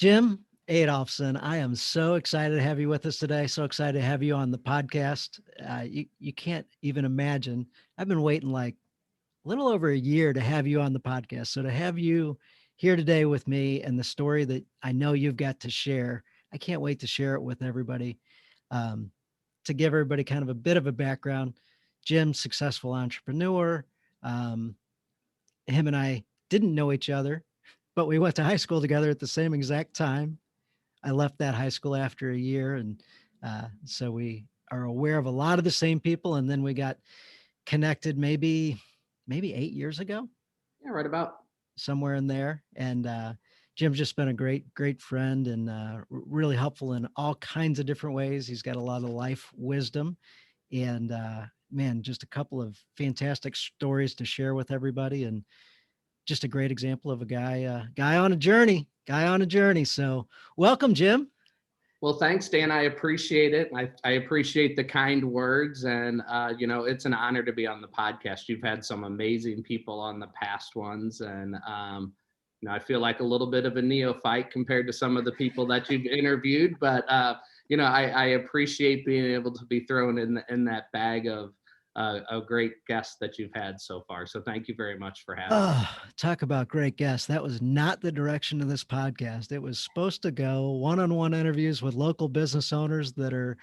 Jim Adolphson, I am so excited to have you with us today. So excited to have you on the podcast. You can't even imagine. I've been waiting like a little over a year to have you on the podcast. So to have you here today with me and the story that I know you've got to share, I can't wait to share it with everybody. Um, to give everybody kind of a bit of a background, Jim's successful entrepreneur. Um, Him and I didn't know each other, but we went to high school together at the same exact time. I left that high school after a year, and so we are aware of a lot of the same people. And then we got connected maybe 8 years ago, Yeah, right about. somewhere in there. And Jim's just been a great friend and really helpful in all kinds of different ways. He's got a lot of life wisdom, and man, just a couple of fantastic stories to share with everybody, and just a great example of a guy on a journey, So welcome, Jim. Well, thanks, Dan. I appreciate it. I appreciate the kind words. And, it's an honor to be on the podcast. You've had some amazing people on the past ones. And, I feel like a little bit of a neophyte compared to some of the people that you've interviewed. But, I appreciate being able to be thrown in that bag of a great guests that you've had so far. So thank you very much for having me. Oh, talk about great guests. That was not the direction of this podcast. It was supposed to go one-on-one interviews with local business owners that are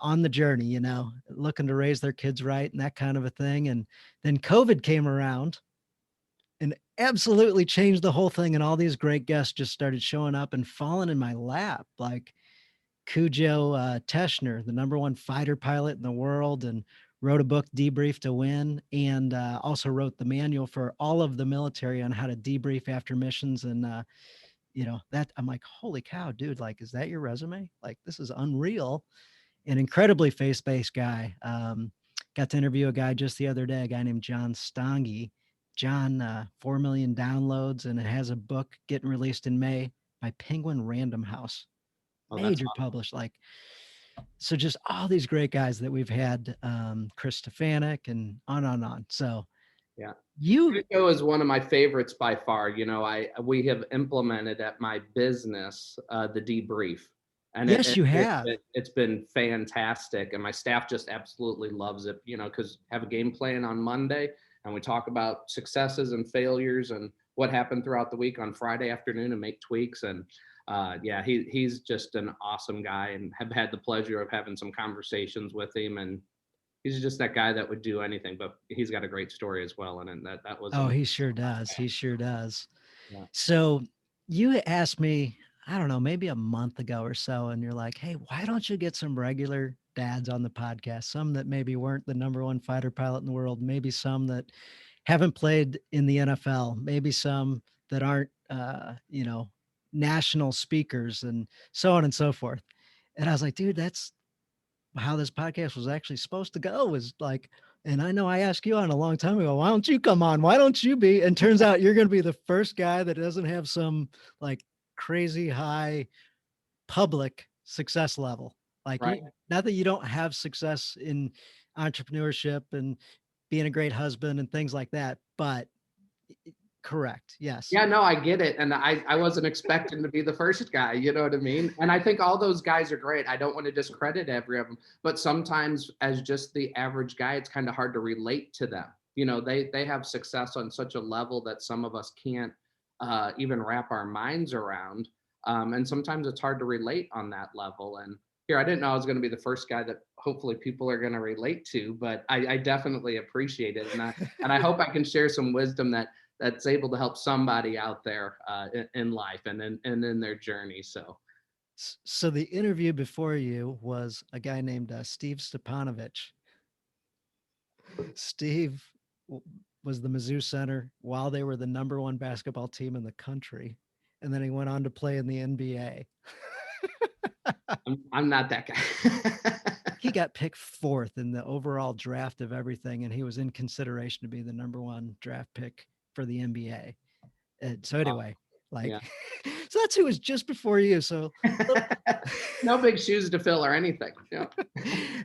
on the journey, looking to raise their kids right and that kind of a thing. And then COVID came around and absolutely changed the whole thing. And all these great guests just started showing up and falling in my lap, like Cujo Teschner, the number one fighter pilot in the world, and wrote a book, Debrief to Win, and also wrote the manual for all of the military on how to debrief after missions. And, that I'm like, holy cow, dude, like, is that your resume? Like, this is unreal. An incredibly face based guy. Got to interview a guy just the other day, a guy named John Stange. John, 4 million downloads, and it has a book getting released in May by Penguin Random House, Oh, that's major published. Like, so just all these great guys that we've had, Chris Stefanik and on. So yeah. you, Crypto is one of my favorites by far. We have implemented at my business the debrief, and yes, you have. it's been fantastic, and my staff just absolutely loves it. Because have a game plan on Monday, and we talk about successes and failures and what happened throughout the week on Friday afternoon, and make tweaks. And yeah, he's just an awesome guy, and have had the pleasure of having some conversations with him. And he's just that guy that would do anything, but he's got a great story as well. And that was Oh, amazing. he sure does. He sure does. Yeah. So you asked me, I don't know, maybe a month ago or so, and you're like, hey, why don't you get some regular dads on the podcast? Some that maybe weren't the number one fighter pilot in the world, maybe some that haven't played in the NFL, maybe some that aren't, national speakers, and so on and so forth. And I was like, dude, that's how this podcast was actually supposed to go, was like, and I know I asked you on a long time ago, why don't you come on? Why don't you be? And turns out you're going to be the first guy that doesn't have some like crazy high public success level. Like, Right. not that you don't have success in entrepreneurship and being a great husband and things like that, but correct. Yes. Yeah, no, I get it. And I wasn't expecting to be the first guy, you know what I mean? And I think all those guys are great. I don't want to discredit every of them, but sometimes as just the average guy, it's kind of hard to relate to them. They have success on such a level that some of us can't even wrap our minds around. And sometimes it's hard to relate on that level. And here, I didn't know I was going to be the first guy that hopefully people are going to relate to, but I definitely appreciate it. And I hope I can share some wisdom that's able to help somebody out there in life and in their journey. So So the interview before you was a guy named Steve Stepanovich. Steve was the Mizzou center while they were the number one basketball team in the country. And then he went on to play in the NBA. I'm not that guy. He got picked fourth in the overall draft of everything, and he was in consideration to be the number one draft pick for the NBA. And so anyway, like, Yeah. so that's who was just before you. So No big shoes to fill or anything. Yeah.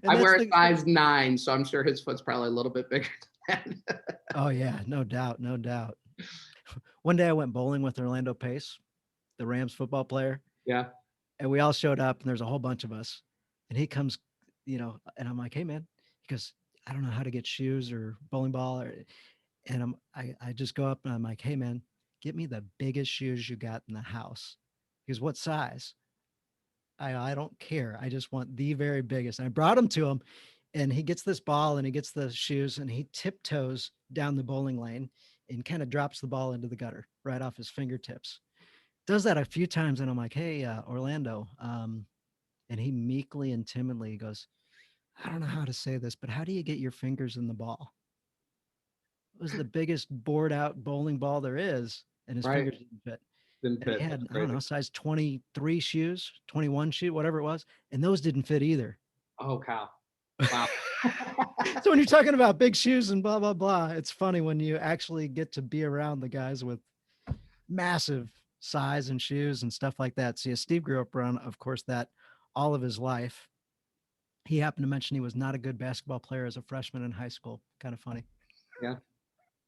I wear a size 9, so I'm sure his foot's probably a little bit bigger than that. Oh yeah, no doubt, no doubt. One day I went bowling with Orlando Pace, the Rams football player. Yeah. And we all showed up, and there's a whole bunch of us. And he comes, and I'm like, "Hey, man," he goes, "I don't know how to get shoes or bowling ball," and I just go up and I'm like, "Hey, man, get me the biggest shoes you got in the house." He goes, "What size?" I don't care. I just want the very biggest. And I brought him to him, and he gets this ball and he gets the shoes and he tiptoes down the bowling lane and kind of drops the ball into the gutter right off his fingertips. Does that a few times, and I'm like, "Hey, Orlando," and he meekly and timidly goes, "I don't know how to say this, but how do you get your fingers in the ball?" It was the biggest bored out bowling ball there is, and his Right. fingers didn't fit. Didn't And he fit. That's had, I don't crazy. know, size 23 shoes, 21 shoe, whatever it was, and those didn't fit either. Oh, cow. Wow. So when you're talking about big shoes and blah blah blah, it's funny when you actually get to be around the guys with massive size and shoes and stuff like that. See, Steve grew up around, of course, that all of his life. He happened to mention he was not a good basketball player as a freshman in high school. Kind of funny. Yeah,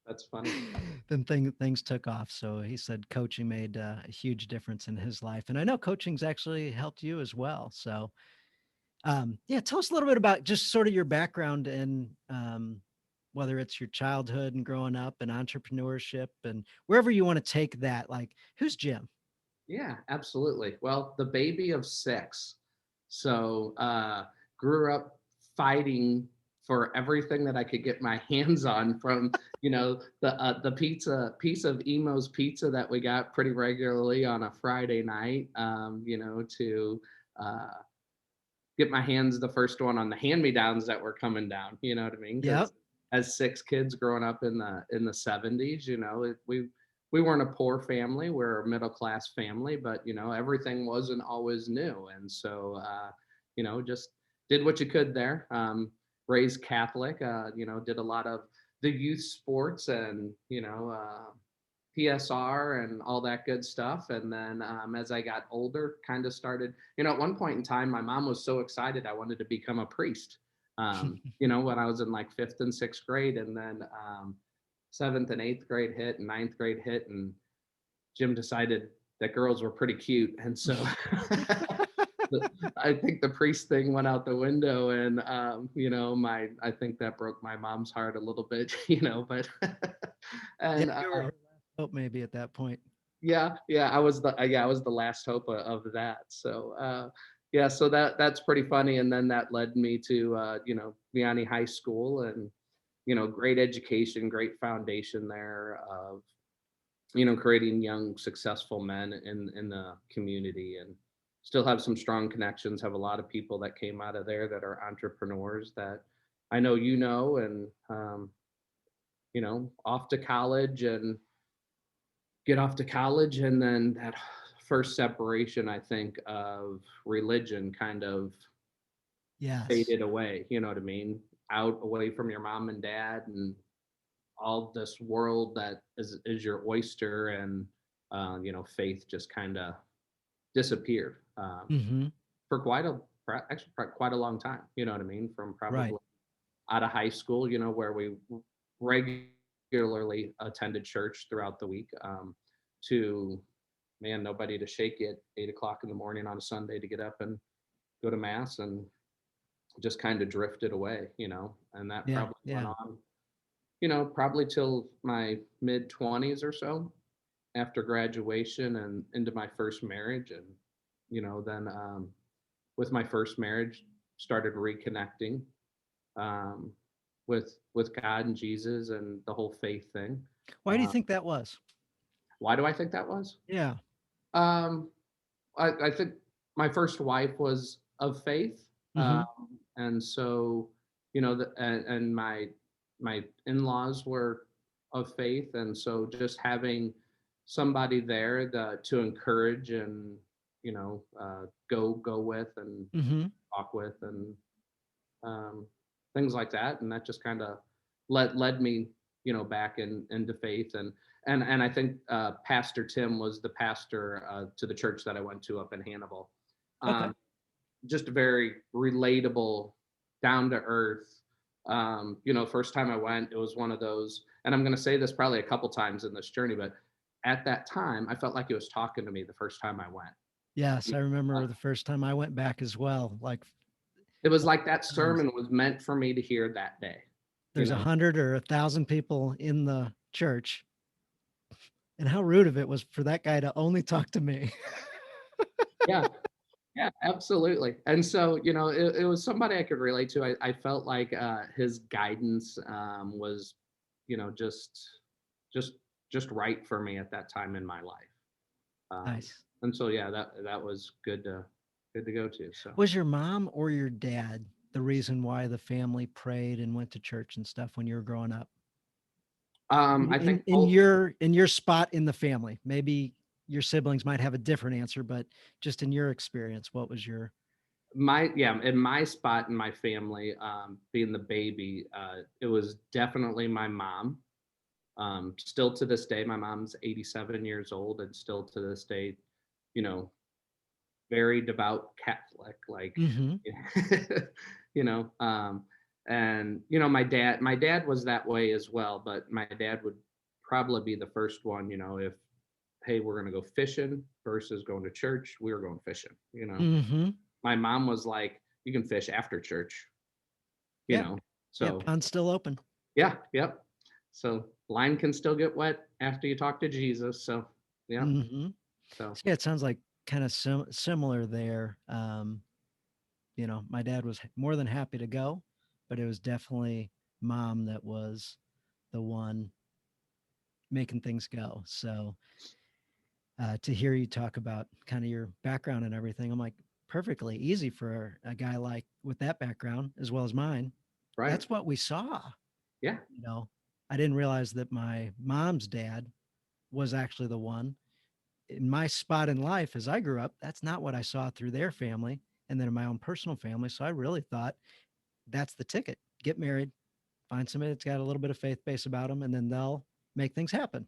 that's funny. Then things took off. So he said coaching made a huge difference in his life, and I know coaching's actually helped you as well. So yeah, tell us a little bit about just sort of your background and whether it's your childhood and growing up and entrepreneurship and wherever you want to take that. Like, who's Jim? Yeah, absolutely. Well, the baby of six. So grew up fighting for everything that I could get my hands on from, the pizza piece of Emo's pizza that we got pretty regularly on a Friday night, to uh, get my hands the first one on the hand-me-downs that were coming down, you know what I mean? Yep. Because as six kids growing up in the 70s, we weren't a poor family, we're a middle class family, but everything wasn't always new. And so just did what you could there. Raised Catholic, did a lot of the youth sports and PSR and all that good stuff. And then as I got older, kind of started, at one point in time, my mom was so excited I wanted to become a priest. When I was in like fifth and sixth grade, and then seventh and eighth grade hit, and ninth grade hit, and Jim decided that girls were pretty cute, and so I think the priest thing went out the window, and I think that broke my mom's heart a little bit, but Yeah, and you were her last hope maybe at that point. yeah, I was the last hope of that. So yeah, so that's pretty funny. And then that led me to Vianney High School, and great education, great foundation there of creating young successful men in the community, and still have some strong connections. Have a lot of people that came out of there that are entrepreneurs that I know, and off to college, and get off to college, and then that first separation, I think, of religion kind of Yes. faded away, you know what I mean? Out away from your mom and dad and all this world that is your oyster, and faith just kind of disappeared Hmm. for actually quite a long time, you know what I mean? From Right. probably out of high school, where we regularly attended church throughout the week, to, man, nobody to shake you at 8 o'clock in the morning on a Sunday to get up and go to mass, and just kind of drifted away, and that Yeah. probably went Yeah. on, probably till my mid 20s or so, after graduation and into my first marriage. And, then with my first marriage, started reconnecting um, with God and Jesus and the whole faith thing. Why do you Uh, think that was? why do I think that was? Yeah. Um, I think my first wife was of faith, Hmm. and so and my in-laws were of faith, and so just having somebody there to encourage and go with and Hmm. talk with, and um, things like that, and that just kind of led me back into faith. And I think Pastor Tim was the pastor to the church that I went to up in Hannibal. Okay. um, just very relatable, down to earth. First time I went, it was one of those, and I'm going to say this probably a couple times in this journey, but at that time, I felt like he was talking to me the first time I went. Yes, I remember Uh, the first time I went back as well. Like It was like that times. sermon was meant for me to hear that day, you There's know? 100 or 1,000 people in the church, and how rude of it was for that guy to only talk to me. Yeah, yeah, absolutely. And so, it was somebody I could relate to. I felt like his guidance was, you know, just just right for me at that time in my life. Nice. And so, yeah, that was good to go to. So, Was your mom or your dad the reason why the family prayed and went to church and stuff when you were growing up? In I in think in both. your in your spot in the family. Maybe your siblings might have a different answer, but just in your experience, what was your In my spot in my family, being the baby, it was definitely my mom. Still to this day, my mom's 87 years old, and still to this day, you know, very devout Catholic, like, Mhm. you know, and my dad was that way as well, but my dad would probably be the first one, if, hey, we're gonna go fishing versus going to church, we were going fishing. Mhm. My mom was like, you can fish after church, you Yeah. know. Yeah, So pond's still open. yeah, yep. So line can still get wet after you talk to Jesus. So yeah. Mhm. So So, yeah, it sounds like kinda similar there. My dad was more than happy to go, but it was definitely mom that was the one making things go. So, to hear you talk about kind of your background and everything, I'm like, perfectly easy for a guy like with that background as well as mine. right. That's what we saw. Yeah. You know, I didn't realize that my mom's dad was actually the one in my spot in life as I grew up. That's not what I saw through their family and then in my own personal family. So I really thought that's the ticket. Get married, find somebody that's got a little bit of faith base about them, and then they'll make things happen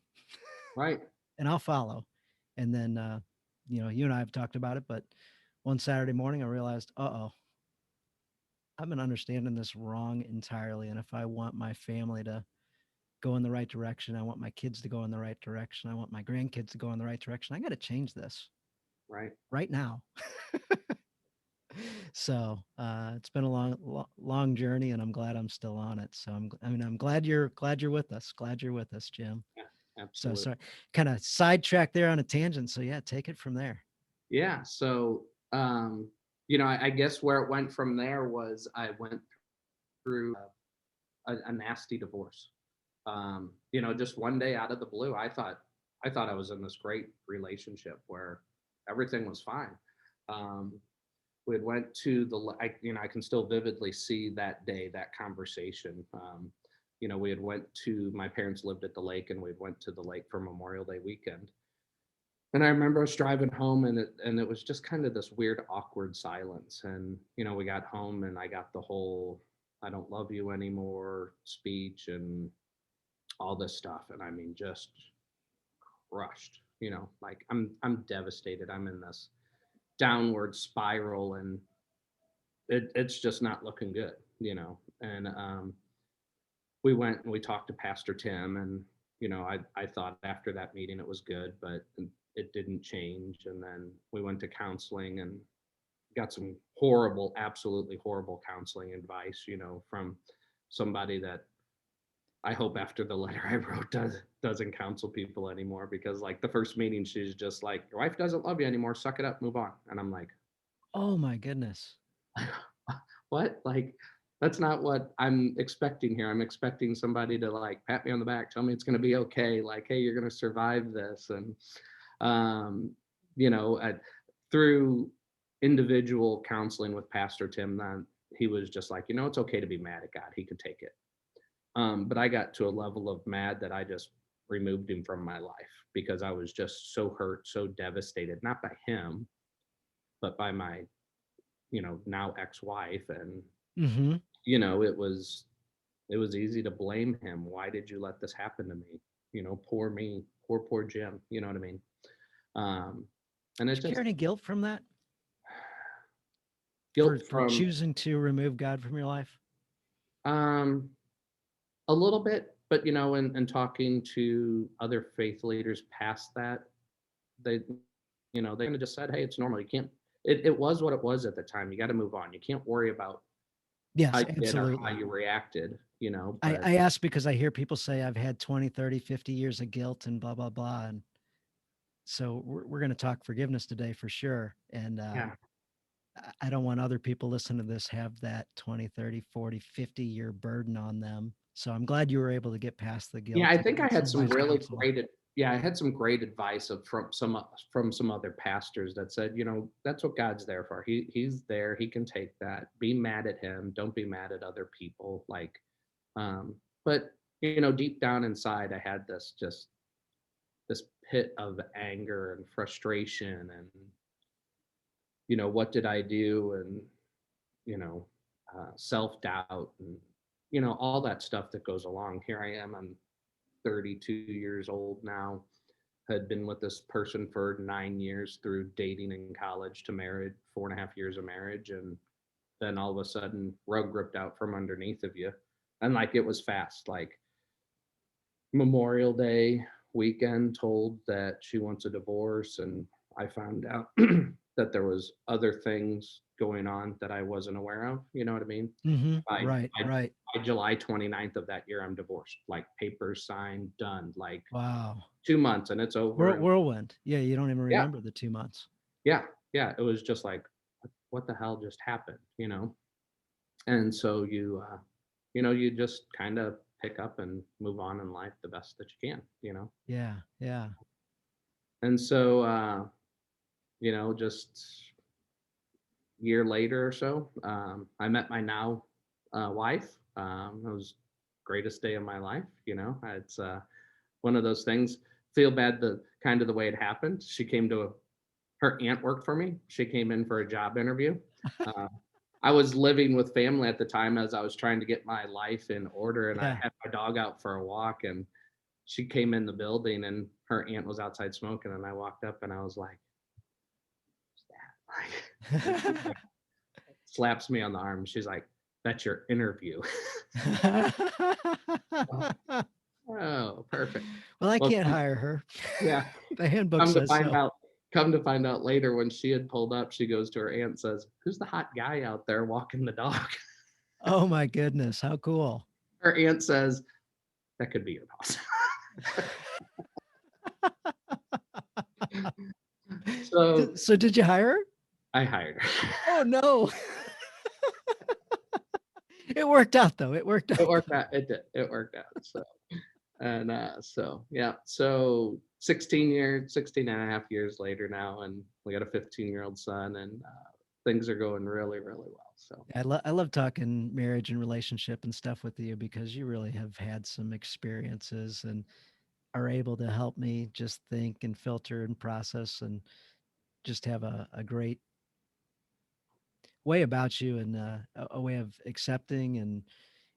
Right. and I'll follow. And then, you and I have talked about it, but one Saturday morning, I realized, oh, I've been understanding this wrong entirely. And if I want my family to go in the right direction, I want my kids to go in the right direction, I want my grandkids to go in the right direction, I got to change this Right. right now. So it's been a long journey, and I'm glad I'm still on it. So I'm glad you're with us. Glad you're with us, Jim. Yeah. So Absolutely. sorry, kind of sidetrack there on a tangent. So yeah, take it from there. Yeah. So, I guess where it went from there was I went through a nasty divorce. Just one day out of the blue, I thought I was in this great relationship where everything was fine. Um, we had went to I can still vividly see that day, that conversation. We had went to my parents lived at the lake, and we went to the lake for Memorial Day weekend. And I remember us driving home, and it was just kind of this weird, awkward silence. And we got home, and I got the whole "I don't love you anymore" speech and all this stuff, and I mean, just crushed. Like I'm devastated. I'm in this downward spiral, and it's just not looking good. And we went and we talked to Pastor Tim, and I thought after that meeting it was good, but it didn't change. And then we went to counseling and got some horrible, absolutely horrible counseling advice, from somebody that I hope after the letter I wrote doesn't counsel people anymore, because like the first meeting she's just like, your wife doesn't love you anymore, suck it up, move on. And I'm like, Oh my goodness. what? Like, that's not what I'm expecting here. I'm expecting somebody to like pat me on the back, tell me it's going to be okay. Like, hey, you're going to survive this. And, um, you know, I, through individual counseling with Pastor Tim, then he was just like, it's okay to be mad at God. He could take it. But I got to a level of mad that I just removed him from my life, because I was just so hurt, so devastated, not by him, but by my, now ex-wife. And, Mm-hmm. it was easy to blame him. Why did you let this happen to me? Poor me, poor Jim. You know what I mean? Um, and it Did you carry just any guilt from that for guilt for from choosing to remove God from your life? um, a little bit. but and talking to other faith leaders past that, they they kind of just said, hey, it's normal. You can't, it was what it was at the time. You got to move on. You can't worry about how Yes, you did or how absolutely. you reacted, I, but I ask because I hear people say I've had 20, 30, 50 years of guilt and blah, blah, blah. And so we're going to talk forgiveness today for sure. And yeah. I don't want other people listening to this have that 20, 30, 40, 50-year burden on them. So I'm glad you were able to get past the Yeah, guilt I and think I get had some some wise really counsel. great yeah, I had some great advice from some other pastors that said, that's what God's there for. He's there. He can take that. Be mad at him. Don't be mad at other people. Like, um, but deep down inside, I had this pit of anger and frustration, and what did I do, and you know self doubt, and all that stuff that goes along. Here I am. I'm 32 years old now, had been with this person for 9 years through dating in college to married, 4.5 years of marriage. And then all of a sudden, rug ripped out from underneath of you. And like it was fast, like Memorial Day weekend, told that she wants a divorce. And I found out that there was other things going on that I wasn't aware of. You know what I mean? By, Right, by, right. by July 29th of that year, I'm divorced, like papers signed, done, like Wow. 2 months and it's over. And Whirlwind. Yeah, you don't even yeah, remember the 2 months. yeah, yeah. It was just like, what the hell just happened, And so you just kind of pick up and move on in life the best that you can. Yeah, yeah. And so, just year later or so, I met my now wife. It was greatest day of my life. It's one of those things. Feel bad the kind of the way it happened. She came to her aunt worked for me. She came in for a job interview. Uh, I was living with family at the time as I was trying to get my life in order, and I Yeah. had my dog out for a walk, and she came in the building, and her aunt was outside smoking, and I walked up, and I was like, and she like slaps me on the arm. She's like, "That's your interview." Oh, perfect. Well, I Well, can't hire her. yeah. The handbook Come to says find so. out, come to find out later, when she had pulled up, she goes to her aunt and says, "Who's the hot guy out there walking the dog?" Oh my goodness, how cool. Her aunt says, "That could be your boss." So So did you hire her? I hired her. Oh no. It worked out though. It worked It out. worked out. It did. It worked out. So, and so, yeah. So 16 and a half years later now, and we got a 15-year-old son, and things are going really, really well. So, I love talking marriage and relationship and stuff with you because you really have had some experiences and are able to help me just think and filter and process and just have a great way about you and a way of accepting and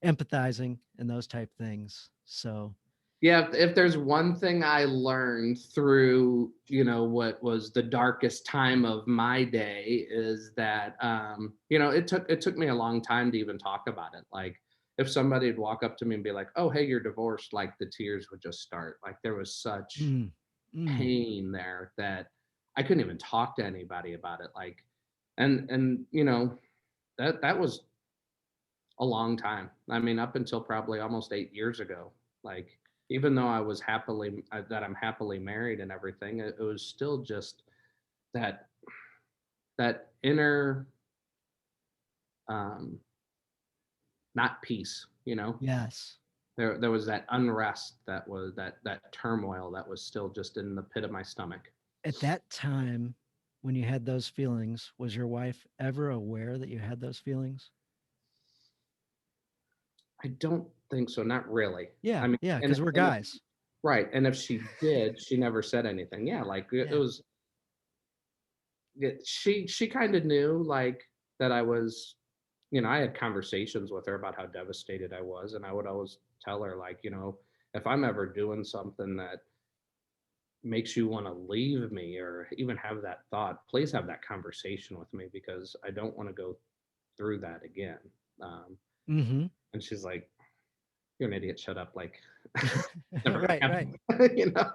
empathizing and those type things. So yeah, if there's one thing I learned through, what was the darkest time of my day, is that it took me a long time to even talk about it. Like, if somebody would walk up to me and be like, "Oh, hey, you're divorced," like the tears would just start. Like, there was such mm, mm, pain there that I couldn't even talk to anybody about it. Like, and that was a long time. I mean, up until probably almost 8 years ago. Like, even though I was that I'm happily married and everything, it was still just that that inner, um, not peace. yes. There was that unrest, that turmoil that was still just in the pit of my stomach. At that time when you had those feelings, was your wife ever aware that you had those feelings? I don't think so. Not really. Yeah, I mean, yeah, and because we're and if, guys. right, and if she did, she never said anything. Yeah, like it Yeah. was. She kind of knew, like, that I was. I had conversations with her about how devastated I was, and I would always tell her, like, if I'm ever doing something that makes you want to leave me or even have that thought, please have that conversation with me, because I don't want to go through that again. Um, Mm-hmm. and she's like, you're an idiot, shut up, like never gonna Right, right. happen. you know.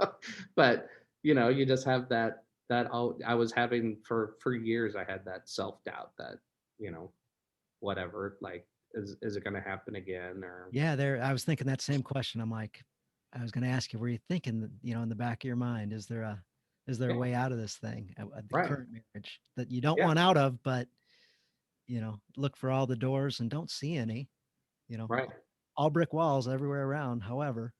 But you just have that all I was having for years. I had that self-doubt that, you know, whatever, like, is it gonna happen again? Or Yeah, there I was thinking that same question. I'm like, I was gonna ask you, were you thinking that, in the back of your mind, is there a yeah, way out of this thing at the right, current marriage that you don't yeah, want out of, but look for all the doors and don't see any, you know, right. all brick walls everywhere around. However,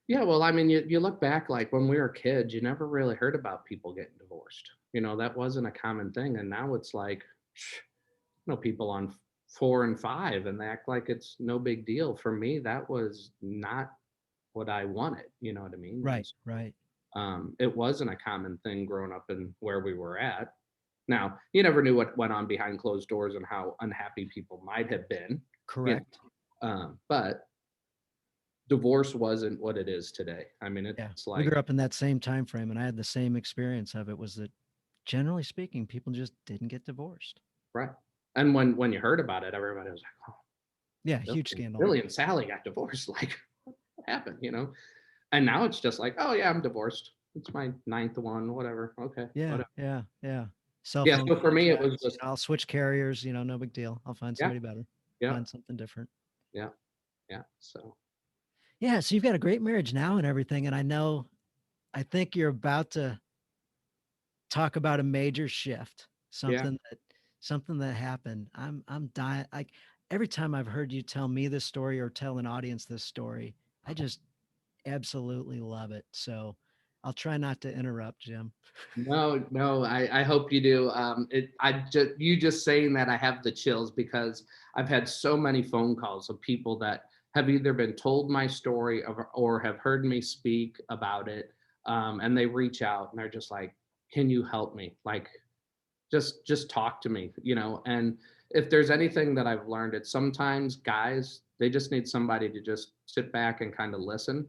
Yeah, well, I mean, you look back, like when we were kids, you never really heard about people getting divorced. That wasn't a common thing. And now it's like, people on 4 and 5, and they act like it's no big deal. For me, that was not what I wanted. You know what I mean? And right, right. it wasn't a common thing growing up in where we were at. Now, you never knew what went on behind closed doors and how unhappy people might have been. You Correct. but divorce wasn't what it is today. I mean, Yeah. it's We like, grew up in that same time frame and I had the same experience of it was that generally speaking, people just didn't get divorced. right. And when you heard about it, everybody was like, "Oh, Yeah, Billy, huge scandal. Billy and Sally got divorced. Like, what happened?" And now it's just like, "Oh yeah, I'm divorced. It's my ninth one. Whatever. Okay, Yeah, whatever." yeah, yeah. Cell Yeah. phone So for me, it was contracts, just, I'll switch carriers, no big deal. I'll find yeah, somebody better, yeah, find something different. yeah, yeah. So Yeah, so you've got a great marriage now and everything, and I think you're about to talk about a major shift, yeah, something that happened. I'm dying. Like every time I've heard you tell me this story or tell an audience this story, I just absolutely love it. So I'll try not to interrupt, Jim. no, no. I hope you do. You just saying that, I have the chills because I've had so many phone calls of people that have either been told my story or have heard me speak about it, and they reach out and they're just like, "Can you help me? Like, just talk to me." And if there's anything that I've learned, it's sometimes guys, they just need somebody to just sit back and kind of listen,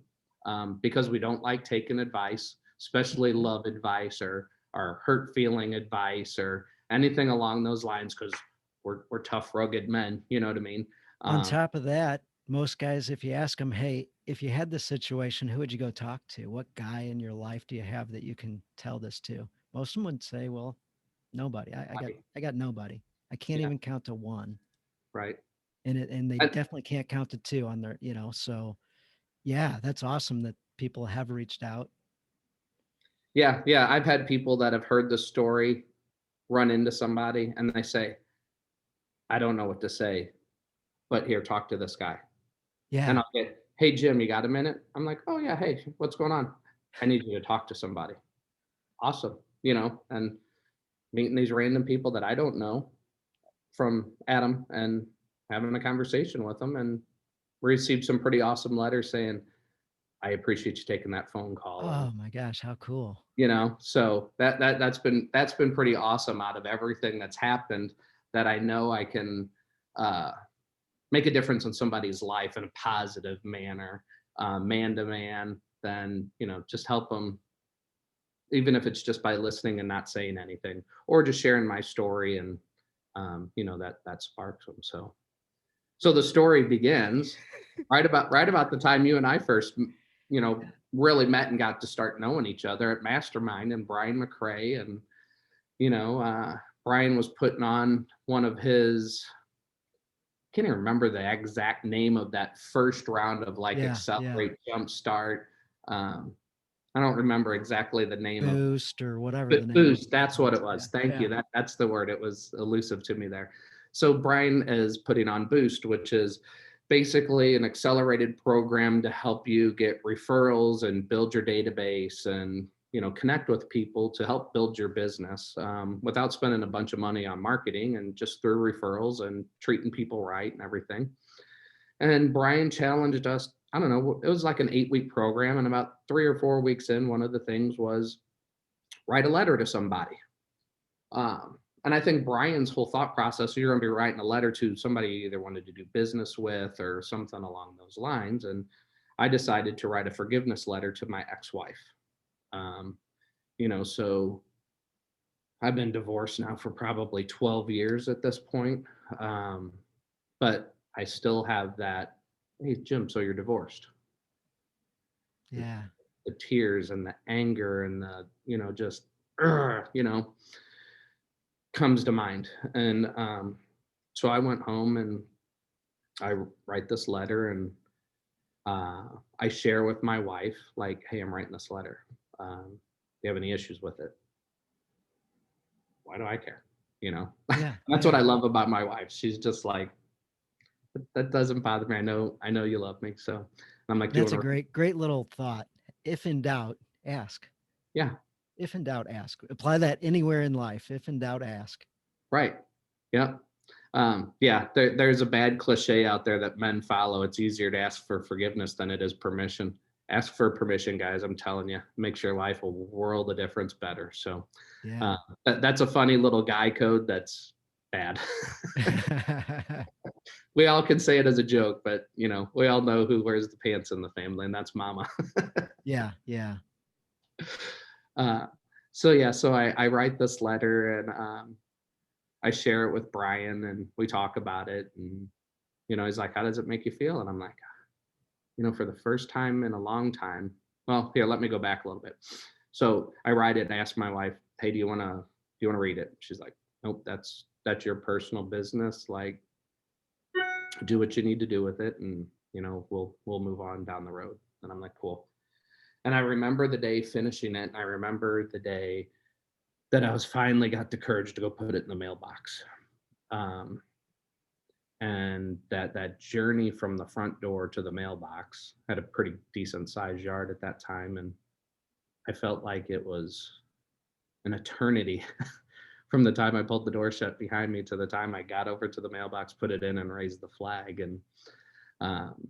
because we don't like taking advice, especially love advice or hurt feeling advice or anything along those lines, because we're tough, rugged men. You know what I mean? On um, top of that, most guys, if you ask them, hey, if you had this situation, who would you go talk to? What guy in your life do you have that you can tell this to? Most of them would say, well, nobody. I got nobody. I can't yeah, even count to one. right. And they And definitely can't count to two on their, so yeah, that's awesome that people have reached out. yeah, yeah, I've had people that have heard the story run into somebody and they say, "I don't know what to say, but here, talk to this guy." And Yeah. I'll get, "Hey, Jim, you got a minute?" I'm like, "Oh, yeah. Hey, what's going on?" "I need you to talk to somebody." Awesome. And meeting these random people that I don't know from Adam and having a conversation with them and received some pretty awesome letters saying, "I appreciate you taking that phone call." And, Oh my gosh, how cool. so that's been pretty awesome out of everything that's happened, that I know I can, uh, make a difference in somebody's life in a positive manner, man to man, then just help them, even if it's just by listening and not saying anything, or just sharing my story, and that sparks them. So the story begins right about the time you and I first, really met and got to start knowing each other at Mastermind, and Brian McCrae, and Brian was putting on one of his, can't even remember the exact name of that first round of, like, Yeah, yeah. Accelerate, Jumpstart. Um, I don't remember exactly the name of, Boost or whatever the but name Boost. That's what was. it Yeah, was. Thank yeah. you. That's the word. It was elusive to me there. So Brian is putting on Boost, which is basically an accelerated program to help you get referrals and build your database and connect with people to help build your business, without spending a bunch of money on marketing, and just through referrals and treating people right and everything. And Brian challenged us. I don't know, it was like an 8-week program. And about 3 or 4 weeks in, one of the things was write a letter to somebody. And I think Brian's whole thought process, you're going to be writing a letter to somebody you either wanted to do business with or something along those lines. And I decided to write a forgiveness letter to my ex-wife. Um, so I've been divorced now for probably 12 years at this point. But I still have that. Hey, Jim, so you're divorced. Yeah. The tears and the anger and the, just, you know, comes to mind. And so I went home and I write this letter and I share with my wife, like, hey, I'm writing this letter. Do you have any issues with it? Why do I care? You know, Yeah. that's what Yeah. I love about my wife. She's just like, that doesn't bother me. I know you love me. So I'm like, do you That's a want to? great little thought. If in doubt, ask. Yeah, If in doubt, ask. Apply that anywhere in life. If in doubt, ask. right. Yeah. Yeah, there's a bad cliche out there that men follow. It's easier to ask for forgiveness than it is permission. Ask for permission, guys. I'm telling you, makes your life a world of difference better. So Yeah. uh, that's a funny little guy code that's bad. We all can say it as a joke, but we all know who wears the pants in the family, and that's mama. Yeah. Yeah. uh, so yeah, so I write this letter and I share it with Brian, and we talk about it. And he's like, "How does it make you feel?" And I'm like, for the first time in a long time. Well, here, let me go back a little bit. So I write it and ask my wife, "Hey, do you want to read it?" She's like, "Nope, that's your personal business. Like, do what you need to do with it, and we'll move on down the road." And I'm like, "Cool." And I remember the day finishing it. And I remember the day that I was finally got the courage to go put it in the mailbox. Um, and that journey from the front door to the mailbox had a pretty decent sized yard at that time, and I felt like it was an eternity from the time I pulled the door shut behind me to the time I got over to the mailbox, put it in, and raised the flag. And um,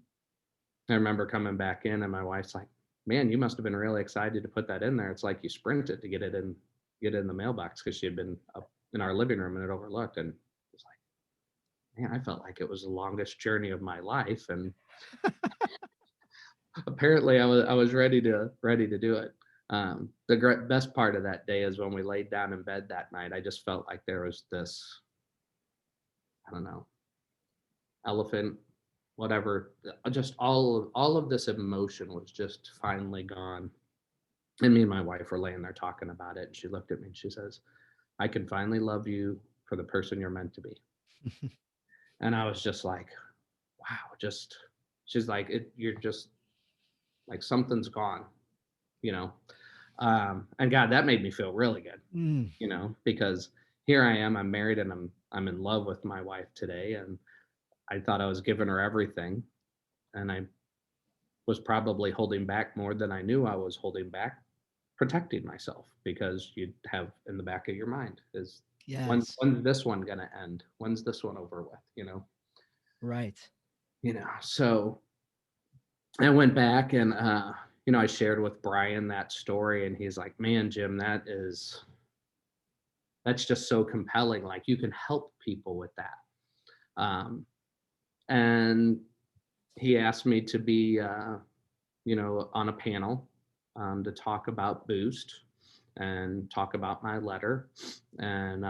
I remember coming back in, and my wife's like, "Man, you must have been really excited to put that in there. It's like you sprinted to get it in the mailbox," because she had been up in our living room and it overlooked. And it was like, man, I felt like it was the longest journey of my life. And apparently I was ready to do it. The best part of that day is when we laid down in bed that night. I just felt like there was this, I don't know, elephant, whatever. Just all of this emotion was just finally gone. And me and my wife were laying there talking about it. And she looked at me and she says, "I can finally love you for the person you're meant to be." And I was just like, wow, just, she's like, you're just like, something's gone, you know? And God, that made me feel really good, Mm, because here I am, I'm married and I'm in love with my wife today. And I thought I was giving her everything. And I was probably holding back more than I knew I was holding back, protecting myself, because you'd have in the back of your mind is, yes. when's this one gonna end? When's this one over with? Right. So I went back and I shared with Brian that story, and he's like, "Man, Jim, that's just so compelling. Like, you can help people with that." Um, and he asked me to be, on a panel, to talk about Boost and talk about my letter. And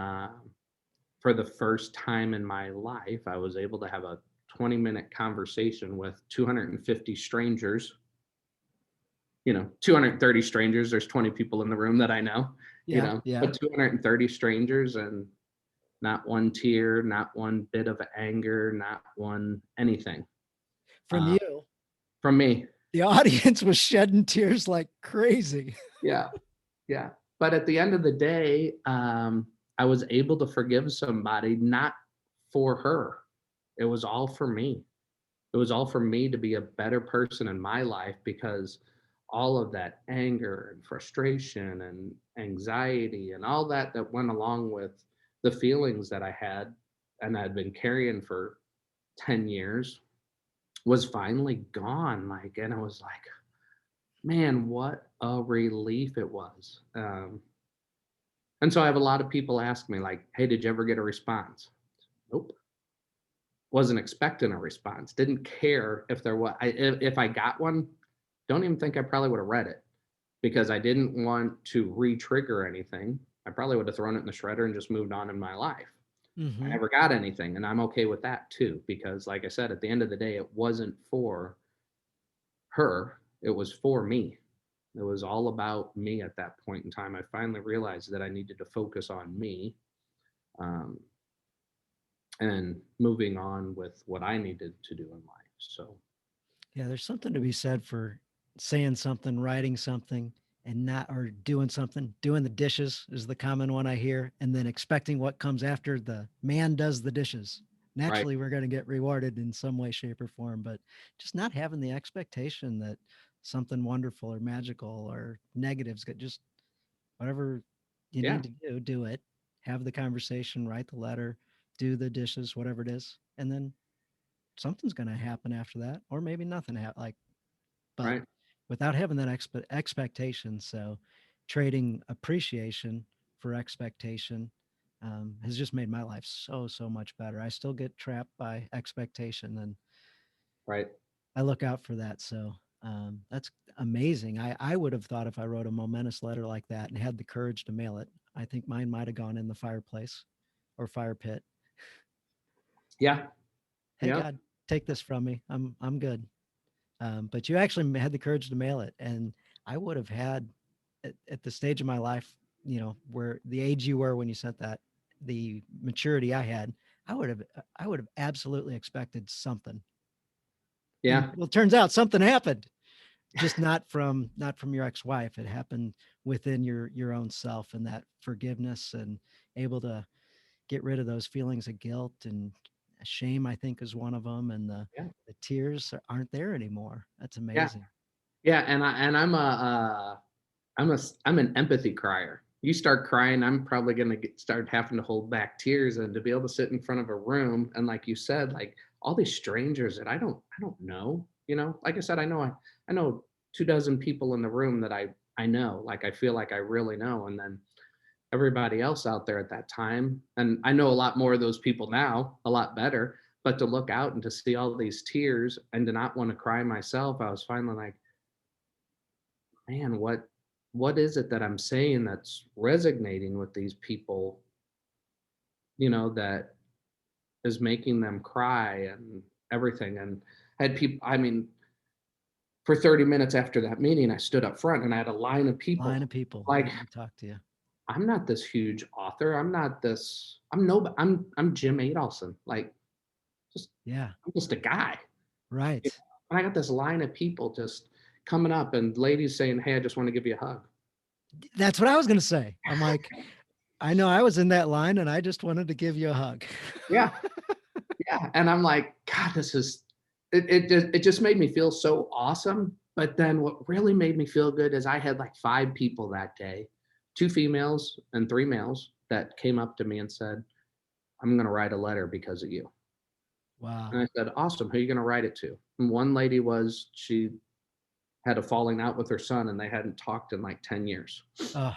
for the first time in my life, I was able to have a 20-minute conversation with 250 strangers. 230 strangers. There's 20 people in the room that I know, Yeah. Yeah. but 230 strangers, and not one tear, not one bit of anger, not one anything From uh, you, from me. the audience was shedding tears like crazy. Yeah. Yeah. But at the end of the day, I was able to forgive somebody, not for her. It was all for me. It was all for me to be a better person in my life, because all of that anger and frustration and anxiety and all that went along with the feelings that I had and I'd been carrying for 10 years was finally gone. Like, and I was like, man, what a relief it was. And so I have a lot of people ask me, like, hey, did you ever get a response? Nope. Wasn't expecting a response. Didn't care if there was. If I got one, don't even think I probably would have read it, because I didn't want to re-trigger anything. I probably would have thrown it in the shredder and just moved on in my life. I Hmm. never got anything, and I'm okay with that too, because like I said, at the end of the day, it wasn't for her, it was for me. It was all about me at that point in time. I finally realized that I needed to focus on me, um, and moving on with what I needed to do in life. So, Yeah, there's something to be said for saying something, writing something, and not, or doing something. Doing the dishes is the common one I hear, and then expecting what comes after the man does the dishes. right. Naturally, we're going to get rewarded in some way, shape, or form, but just not having the expectation that something wonderful or magical or negatives get just whatever you Yeah, need to do it. Have the conversation, write the letter, do the dishes, whatever it is, and then something's going to happen after that, or maybe nothing. Like, but right, without having that expectation. So trading appreciation for expectation has just made my life so much better. I still get trapped by expectation, and right. I look out for that. So that's amazing. I would have thought if I wrote a momentous letter like that and had the courage to mail it, I think mine might have gone in the fireplace or fire pit. Yeah, Hey, yeah, God, take this from me. I'm good. But you actually had the courage to mail it, and I would have had at the stage of my life, where the age you were when you sent that, the maturity I had, I would have absolutely expected something. And yeah, well, it turns out something happened, just not from your ex-wife. It happened within your own self, and that forgiveness, and able to get rid of those feelings of guilt and shame, I think, is one of them, and yeah, the tears aren't there anymore. That's yeah, amazing. yeah. I'm an empathy crier. You start crying, I'm probably gonna start having to hold back tears, and to be able to sit in front of a room and, like you said, like all these strangers that I don't know. Like I said, I know 2 dozen people in the room that I know, like I feel like I really know, and then everybody else out there at that time, and I know a lot more of those people now, a lot better. But to look out and to see all these tears and to not want to cry myself, I was finally like, man, what is it that I'm saying that's resonating with these people, that is making them cry and everything. And I had people, I mean, for 30 minutes after that meeting, I stood up front and I had a line of Line people. of people Like, wanting to talk to you. I'm not this huge author. I'm not this, I'm no, I'm Jim Adolphson. Like, just, Yeah, I'm just a guy. You right. know? And I got this line of people just coming up and ladies saying, hey, I just want to give you a hug. That's what I was going to say. I'm like, I know I was in that line and I just wanted to give you a hug. Yeah. Yeah, and I'm like, God, it just made me feel so awesome. But then what really made me feel good is I had like 5 people that day, 2 females and 3 males that came up to me and said, "I'm gonna write a letter because of you." And I Wow. said, "Awesome, who are you gonna write it to?" And one lady she had a falling out with her son and they hadn't talked in like 10 years. Oh,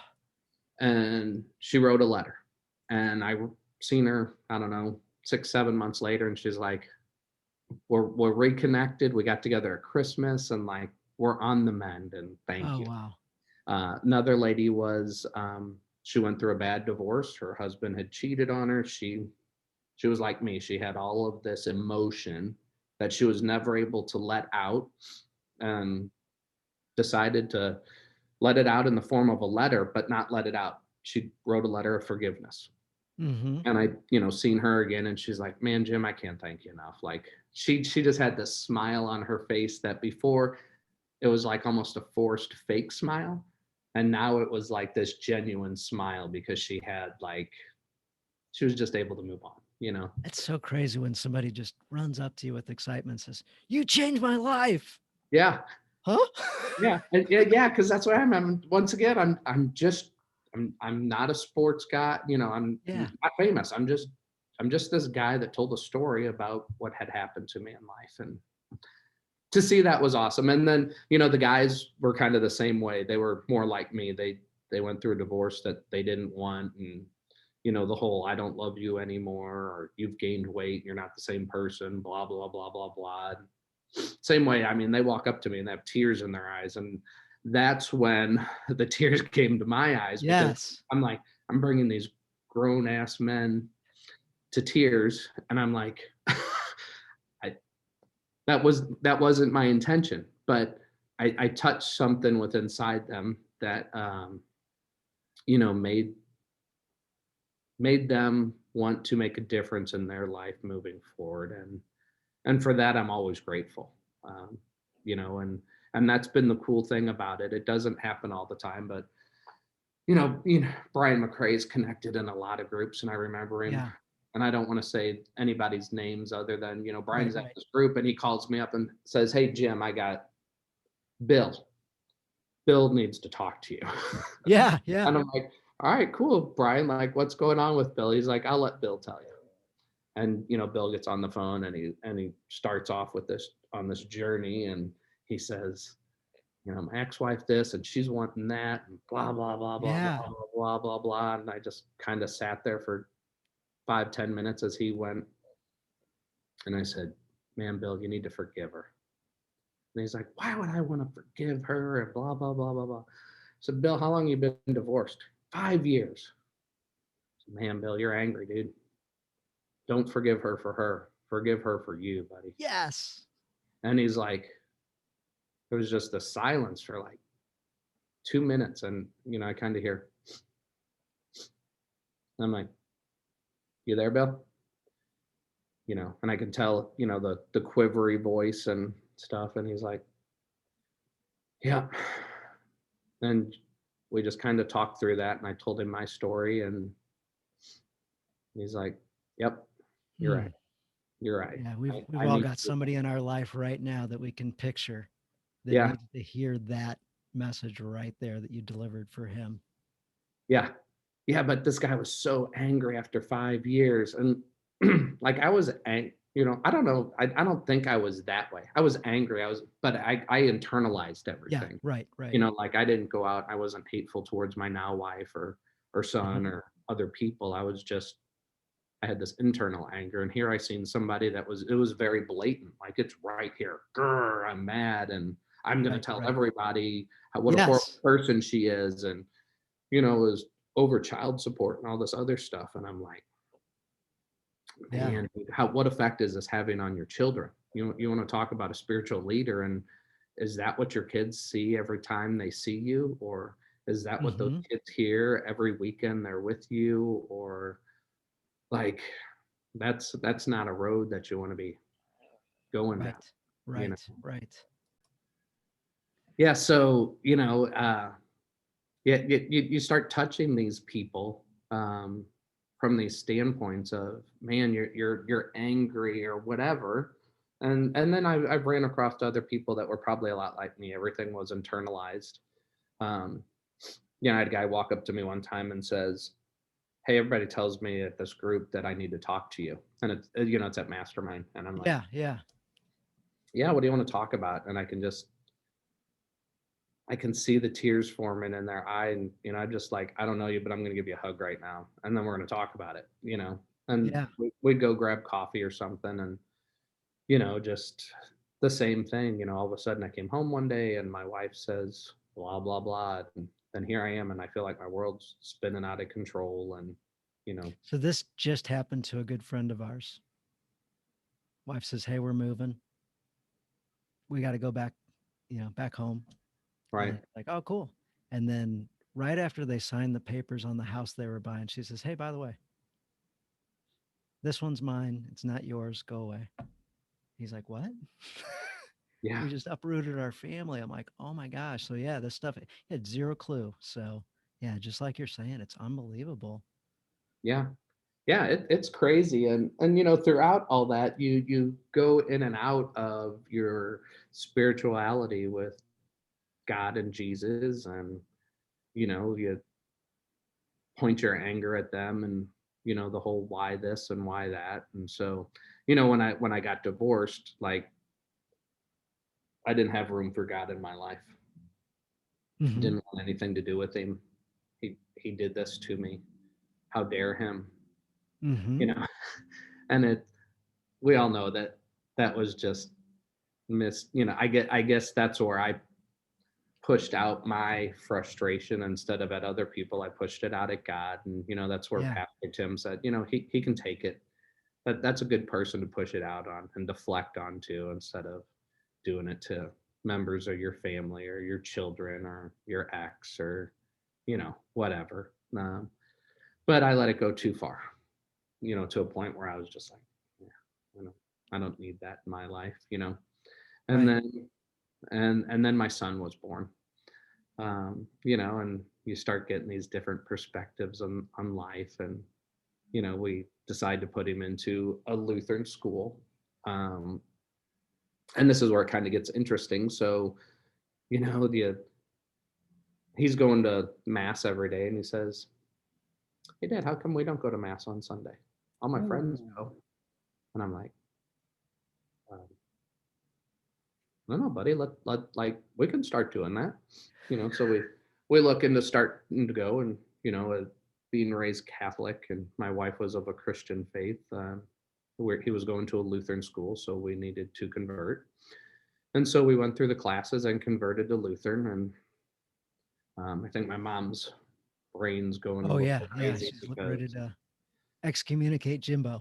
And she wrote a letter. And I seen her, I don't know, 6, 7 months later, and she's like, we're reconnected. We got together at Christmas, and like we're on the mend. And thank oh, you. wow. Another lady was she went through a bad divorce. Her husband had cheated on her. She was like me. She had all of this emotion that she was never able to let out, and decided to let it out in the form of a letter, but not let it out. She wrote a letter of forgiveness. Mm-hmm. And I, seen her again, and she's like, "Man, Jim, I can't thank you enough." Like she just had this smile on her face that before it was like almost a forced fake smile, and now it was like this genuine smile because she was just able to move on. It's so crazy when somebody just runs up to you with excitement and says, "You changed my life." Yeah, Huh? yeah, yeah. Because that's what I'm. Once again, I'm not a sports guy. I'm Yeah. not famous. I'm just this guy that told a story about what had happened to me in life, and to see that was awesome. And then, the guys were kind of the same way. They were more like me. They went through a divorce that they didn't want, and the whole "I don't love you anymore" or "you've gained weight, you're not the same person," blah blah blah blah blah. Same way. I mean, they walk up to me and they have tears in their eyes, and that's when the tears came to my eyes, because Yes. I'm like, I'm bringing these grown ass men to tears, and I'm like, I that wasn't my intention, but I touched something with inside them that you know made them want to make a difference in their life moving forward, and for that I'm always grateful. Um, you know, and that's been the cool thing about it. It doesn't happen all the time, but Brian McCrae's connected in a lot of groups, and I remember him. Yeah. And I don't want to say anybody's names other than Right. Brian's at Right. this group, and he calls me up and says, "Hey Jim, I got Bill. Bill needs to talk to you." Yeah. Yeah. And I'm like, "All right, cool, Brian. Like, what's going on with Bill?" He's like, "I'll let Bill tell you." And Bill gets on the phone, and he starts off with this on this journey, and he says, my ex-wife this, and she's wanting that, and blah blah blah blah blah Yeah. blah blah blah blah. And I just kind of sat there for 5-10 minutes as he went, and I said, "Man, Bill, you need to forgive her." And he's like, "Why would I want to forgive her?" And blah blah blah blah blah. I said, "Bill, how long you been divorced?" 5 years. I said, "Man, Bill, you're angry, dude. Don't forgive her for her. Forgive her for you, buddy." Yes. And he's like, it was just a silence for like 2 minutes, and I kind of hear. I'm like, "You there, Bill?" And I can tell, the quivery voice and stuff. And he's like, "Yeah." And we just kind of talked through that. And I told him my story. And he's like, "Yep, you're Hmm. right. You're right. Yeah. We've I all need got to." somebody in our life right now that we can picture that Yeah. needs to hear that message right there that you delivered for him. Yeah. Yeah. But this guy was so angry after 5 years. And like I was angry. I don't know. I don't think I was that way. I was angry. But I internalized Yeah. everything. Right. Right. Like I didn't go out. I wasn't hateful towards my now wife or Mhm. son or other people. I had this internal anger, and here I seen somebody it was very blatant, like it's right here. Grr, I'm mad, and I'm gonna Right. tell Right. everybody what a horrible Yes. person she is, and it was over child support and all this other stuff, and I'm like, Yeah. man, dude, what effect is this having on your children? You want to talk about a spiritual leader, and is that what your kids see every time they see you, or is that what those Hmm. kids hear every weekend they're with you, or like that's not a road that you want to be going down, Right. you know? Right. Right. Yeah. So, yeah, you start touching these people from these standpoints of, man, you're angry or whatever. And then I've ran across other people that were probably a lot like me. Everything was internalized. Um, I had a guy walk up to me one time and says, "Hey, everybody tells me at this group that I need to talk to you." And it's at Mastermind. And I'm like, Yeah. Yeah. "Yeah, what do you want to talk about?" And I can see the tears forming in their eye, and I'm just like, "I don't know you, but I'm going to give you a hug right now, and then we're going to talk about it." And Yeah. we'd go grab coffee or something, and just the same thing. All of a sudden, I came home one day, and my wife says, "Blah blah blah," and then here I am, and I feel like my world's spinning out of control, and you know, So this just happened to a good friend of ours. Wife says, "Hey, we're moving. We got to go back, back home." And right? it's like, "Oh, cool." And then right after they signed the papers on the house they were buying, she says, "Hey, by the way, this one's mine. It's not yours. Go away." He's like, "What?" Yeah, We just uprooted our family. I'm like, "Oh my gosh." So yeah, this stuff, he had zero clue. So yeah, just like you're saying, it's unbelievable. yeah. Yeah, it's crazy, and throughout all that, you go in and out of your spirituality with God and Jesus, and you point your anger at them, and the whole why this and why that. And so when I got divorced, like I didn't have room for God in my life. Hmm. Didn't want anything to do with him. He did this to me. How dare him? Hmm. You know, and we all know that that was just I guess that's where I pushed out my frustration instead of at other people. I pushed it out at God, and that's where Yeah. Pastor Tim said, he can take it. that's a good person to push it out on and deflect onto instead of doing it to members of your family or your children or your ex or whatever. But I let it go too far, to a point where I was just like, yeah, I don't, I don't need that in my life, And Right. then and then my son was born, and you start getting these different perspectives on life, and we decide to put him into a Lutheran school. Um, and this is where it kind of gets interesting. So, he's going to mass every day, and he says, "Hey, Dad, how come we don't go to mass on Sunday? All my friends Ooh. go." And I'm like, um, "No, no, buddy, let like we can start doing that." So we look into starting to go, and being raised Catholic, and my wife was of a Christian faith. Where he was going to a Lutheran school, so we needed to convert. And so we went through the classes and converted to Lutheran. And I think my mom's brain's going a Oh little yeah, yeah. crazy She's ready because, to excommunicate Jimbo.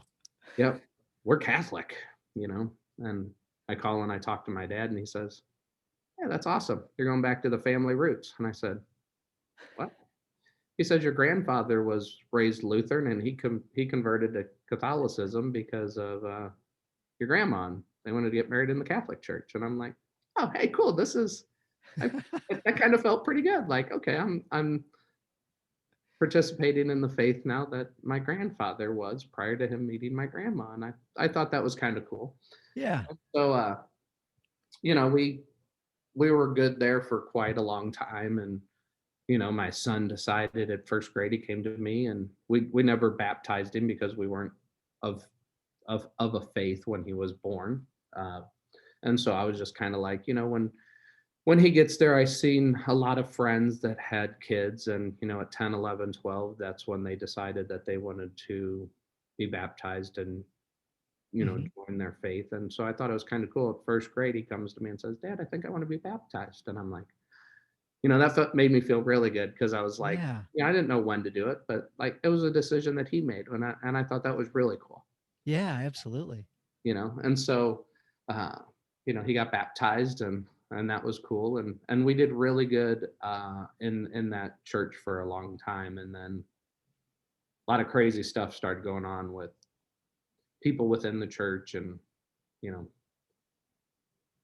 yep, we're Catholic, And I call and I talk to my dad, and he says, "Yeah, that's awesome. You're going back to the family roots." And I said, "What?" He says, "Your grandfather was raised Lutheran, and he converted to Catholicism because of your grandma. And they wanted to get married in the Catholic Church." And I'm like, "Oh, hey, cool. This is I, that kind of felt pretty good. Like, okay, I'm participating in the faith now that my grandfather was prior to him meeting my grandma." And I thought that was kind of cool. Yeah. So we were good there for quite a long time. And my son decided at first grade, he came to me, and we never baptized him because we weren't of of a faith when he was born. Uh, and so I was just kind of like, when he gets there, I seen a lot of friends that had kids, and at 10, 11, 12, that's when they decided that they wanted to be baptized and Hmm. join their faith. And so I thought it was kind of cool. At first grade, he comes to me and says, "Dad, I think I want to be baptized." And I'm like, made me feel really good, because I was like, Yeah. I didn't know when to do it, but like it was a decision that he made, and I thought that was really cool. Yeah. Absolutely. And so uh he got baptized, and that was cool. And we did really good in that church for a long time. And then a lot of crazy stuff started going on with people within the church, and you know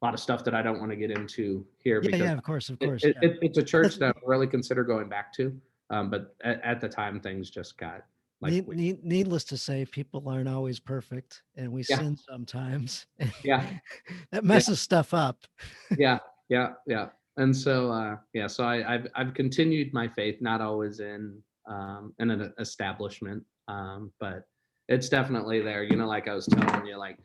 a lot of stuff that I don't want to get into here, Yeah. because Yeah. Of course. Of it, course. it, Yeah. it- it's a church That's that I really consider going back to. But at the time, things just got like, needless to say, people aren't always perfect, and we yeah, sin sometimes. And yeah, that yeah, messes stuff up. yeah, yeah, yeah. And so so I've continued my faith, not always in an establishment, but it's definitely there. Like I was telling you, like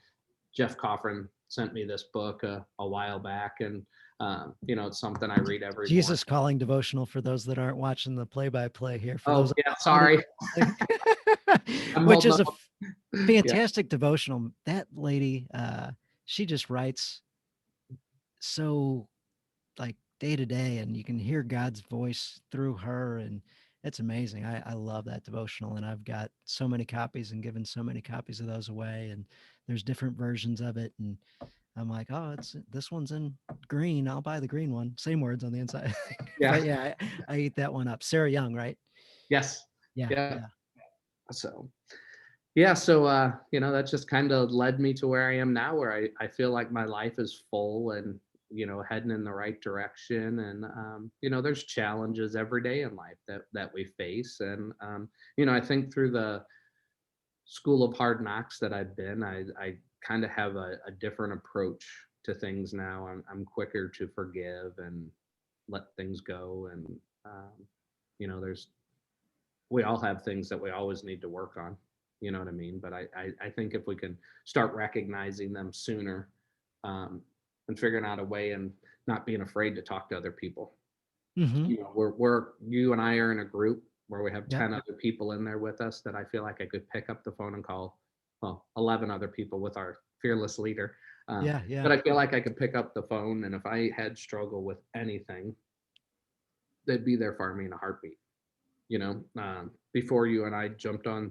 Jeff Coffrin sent me this book a while back, and it's something I read every morning. Jesus Calling devotional for those that aren't watching the play-by-play here. For those Oh yeah, audio sorry, listening. I'm Which holding is up. a Yeah, fantastic devotional. That lady, she just writes so like day to day, and you can hear God's voice through her, and it's amazing. I love that devotional, and I've got so many copies and given so many copies of those away, and there's different versions of it, and I'm like, oh, it's this one's in green. I'll buy the green one. Same words on the inside. yeah, But yeah, I eat that one up. Sarah Young, right? yes, Yeah, yeah. yeah. So yeah, so that just kind of led me to where I am now, where I feel like my life is full, and heading in the right direction. And there's challenges every day in life that we face. And I think through the school of hard knocks that I've been, I kind of have a different approach to things now. I'm quicker to forgive and let things go. And um, there's we all have things that we always need to work on. You know what I mean? But I think if we can start recognizing them sooner, um, and figuring out a way, and not being afraid to talk to other people. Hmm. We're you and I are in a group where we have Yep. 10 other people in there with us, that I feel like I could pick up the phone and call, well, 11 other people with our fearless leader. Yeah, But yeah. I feel like I could pick up the phone, and if I had struggle with anything, they'd be there for me in a heartbeat. Before you and I jumped on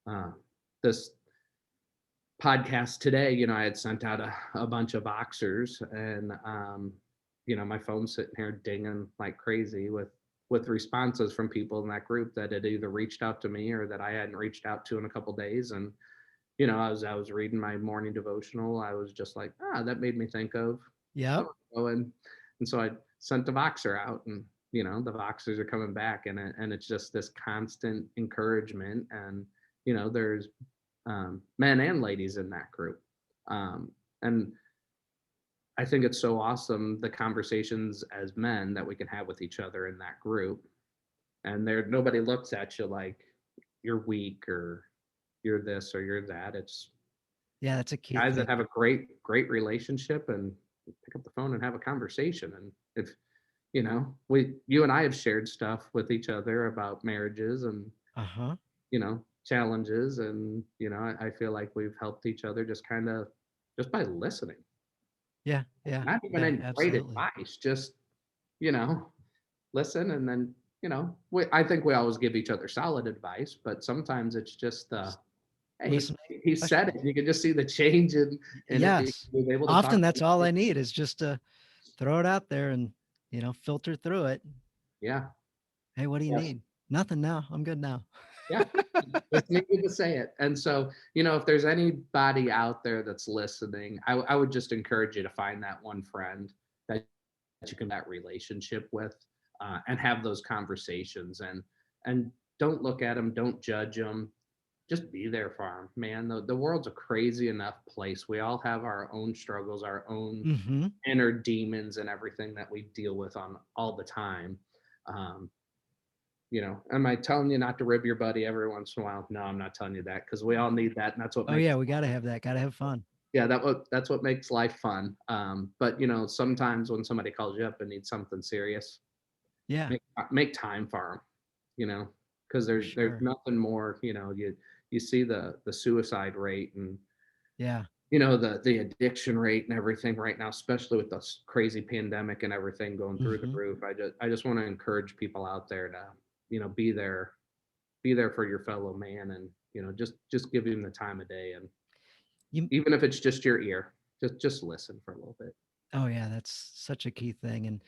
uh, this podcast today, I had sent out a bunch of boxers, and my phone's sitting here dinging like crazy with responses from people in that group that had either reached out to me or that I hadn't reached out to in a couple days. And I was reading my morning devotional. I was just like, that made me think of Yep. so and so I sent the boxer out, and the boxers are coming back, and it's just this constant encouragement. And there's men and ladies in that group. And I think it's so awesome the conversations as men that we can have with each other in that group. And there, nobody looks at you like you're weak or you're this or you're that. It's Yeah, that's a key guys thing. that have a great relationship and pick up the phone and have a conversation. And if you and I have shared stuff with each other about marriages and Uh-huh. challenges, and I feel like we've helped each other just kind of just by listening, Yeah, yeah, not even yeah, any great absolutely. advice, just you know listen. And then I think we always give each other solid advice, but sometimes it's just Just hey, listening he to said it. questions. You can just see the change in it. He Yes. was able to talk Often to that's all me. I need is just to throw it out there and, filter through it. Yeah. Hey, what do you Yes. need? Nothing now. I'm good now. Yeah. Just needed to say it. And so, if there's anybody out there that's listening, I would just encourage you to find that one friend that you can that relationship with, and have those conversations. And don't look at them, don't judge them, just be there for them, man. The world's a crazy enough place. We all have our own struggles, our own Mhm. inner demons, and everything that we deal with on all the time. Um, am I telling you not to rib your buddy every once in a while? No, I'm not telling you that, because we all need that, and that's what Oh, yeah, makes we gotta have that. Gotta have fun. yeah, that's what makes life fun. But sometimes when somebody calls you up and needs something serious, Yeah, make time for them. Because for there's sure. nothing more. You see the suicide rate, and Yeah. the addiction rate and everything right now, especially with this crazy pandemic and everything going through the Mhm. roof. I just want to encourage people out there to be there for your fellow man, and just give him the time of day. And You even if it's just your ear, just listen for a little bit. Oh, yeah, that's such a key thing, and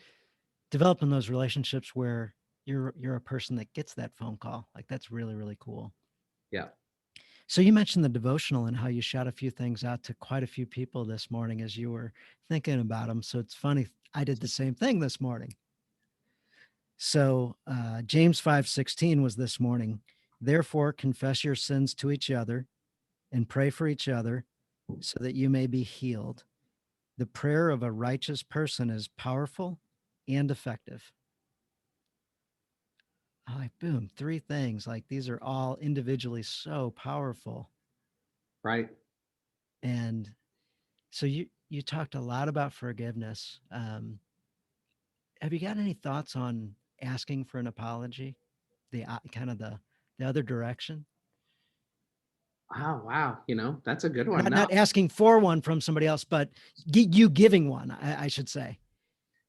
developing those relationships where you're a person that gets that phone call, like, that's really, really cool. Yeah. So you mentioned the devotional and how you shot a few things out to quite a few people this morning as you were thinking about them. So it's funny, I did the same thing this morning. So James 5:16 was this morning. Therefore, confess your sins to each other and pray for each other so that you may be healed. The prayer of a righteous person is powerful and effective. Like, boom, three things. Like, these are all individually so powerful. Right. And so you talked a lot about forgiveness. Have you got any thoughts on asking for an apology? The kind of the other direction? Wow. That's a good one. Not No. asking for one from somebody else, but you giving one, I should say.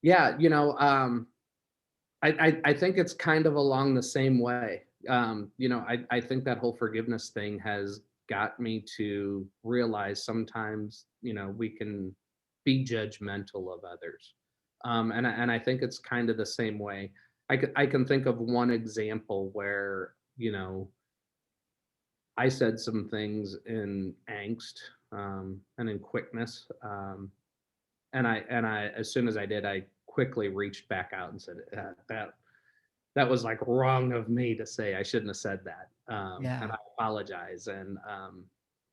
Yeah. I think it's kind of along the same way. I think that whole forgiveness thing has got me to realize sometimes, we can be judgmental of others. And I think it's kind of the same way. I can think of one example where, I said some things in angst, and in quickness. And I, as soon as I did, I quickly reached back out and said, that was like wrong of me to say. I shouldn't have said that. And Yeah. I apologize. And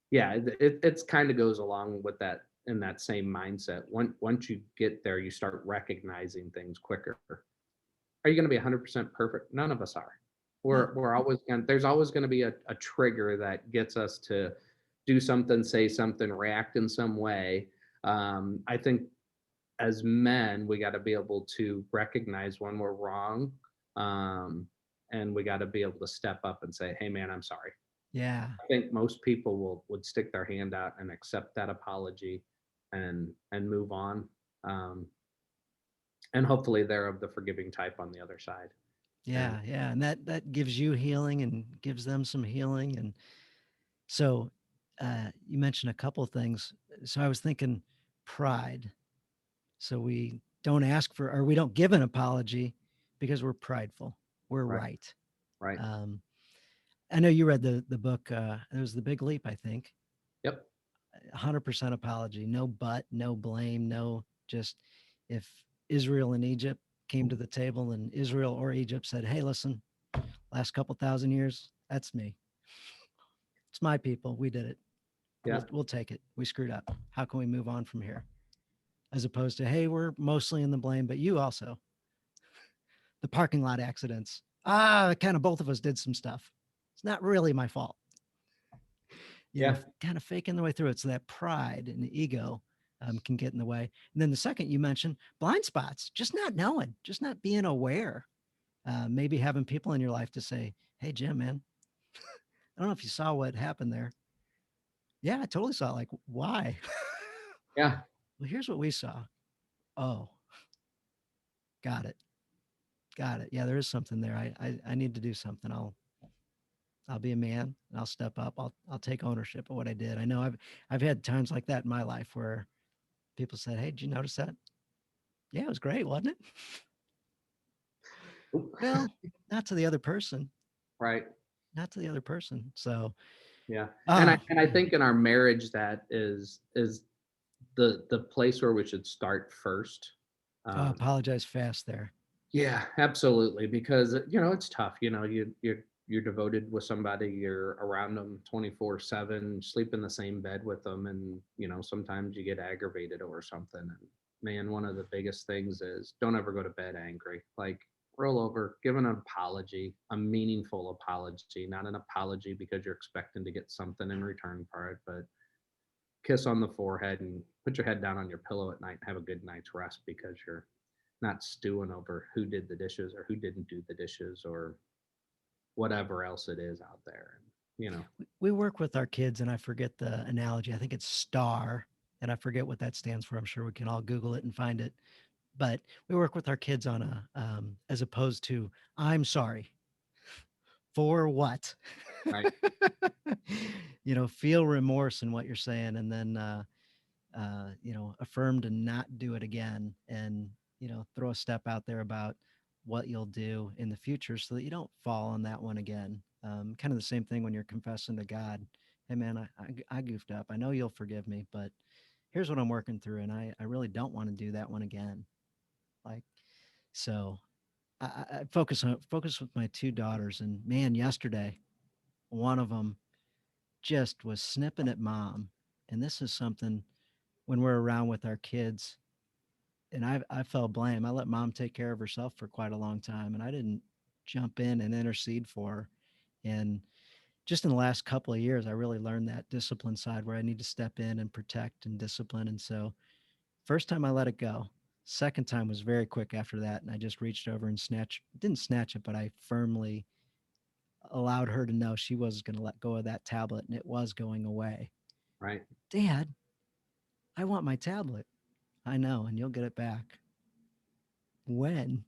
yeah, it's kind of goes along with that, in that same mindset. Once you get there, you start recognizing things quicker. Are you going to be 100% perfect? None of us are. No. We're always going. There's always going to be a trigger that gets us to do something, say something, react in some way. I think as men, we got to be able to recognize when we're wrong, um, and we got to be able to step up and say, "Hey, man, I'm sorry." Yeah. I think most people would stick their hand out and accept that apology, and move on, um, and hopefully they're of the forgiving type on the other side. And Yeah. Yeah. And that gives you healing and gives them some healing. And so You mentioned a couple of things. So I was thinking pride. So we don't ask for, or we don't give an apology because we're prideful. We're Right. right. Right. Um, I know you read the book. It was The Big Leap, I think. Yep. 100% apology, no but, no blame, no just if Israel and Egypt came to the table and Israel or Egypt said, "Hey, listen, last couple thousand years, that's me. It's my people. We did it. Yeah. We'll take it. We screwed up. How can we move on from here?" As opposed to, "Hey, we're mostly in the blame, but you also. The parking lot accidents. Kind of both of us did some stuff. It's not really my fault." Yeah. Kind of faking the way through it. So that pride and the ego can get in the way. And then the second you mentioned, blind spots, just not knowing, just not being aware. Maybe having people in your life to say, "Hey, Jim, man, I don't know if you saw what happened there." "Yeah, I totally saw it." "Like, why?" Yeah. "Well, here's what we saw." "Oh, got it. Got it. Yeah, there is something there. I need to do something. I'll be a man and I'll step up. I'll take ownership of what I did." I know I've had times like that in my life where people said, "Hey, did you notice that?" "Yeah, it was great, wasn't it?" Oop. "Well, not to the other person, Right. not to the other person." So, Yeah. And I ah, and I think in our marriage that is the place where we should start first. Um, apologize fast there. yeah, absolutely. Because it's tough. You're devoted with somebody, you're around them 24/7, sleep in the same bed with them, and sometimes you get aggravated over something. And man, one of the biggest things is don't ever go to bed angry. Like roll over, give an apology, a meaningful apology, not an apology because you're expecting to get something in return for it, but kiss on the forehead and put your head down on your pillow at night and have a good night's rest because you're not stewing over who did the dishes or who didn't do the dishes or whatever else it is out there. And, We work with our kids, and I forget the analogy. I think it's STAR, and I forget what that stands for. I'm sure we can all Google it and find it. But we work with our kids on as opposed to, "I'm sorry." For what? right, Feel remorse in what you're saying, and then affirm to not do it again, and throw a step out there about what you'll do in the future so that you don't fall on that one again. Kind of the same thing when you're confessing to God. "Hey, man, I goofed up. I know you'll forgive me, but here's what I'm working through, and I really don't want to do that one again." Like, so I focus with my two daughters, and man, yesterday one of them just was snipping at mom, and this is something when we're around with our kids, and I fell blame. I let mom take care of herself for quite a long time, and I didn't jump in and intercede for her. And just in the last couple of years, I really learned that discipline side where I need to step in and protect and discipline. And so, first time I let it go. Second time was very quick after that, and I just reached over and didn't snatch it, but I firmly allowed her to know she was going to let go of that tablet, and it was going away. right, "Dad, I want my tablet." "I know, and you'll get it back." "When?"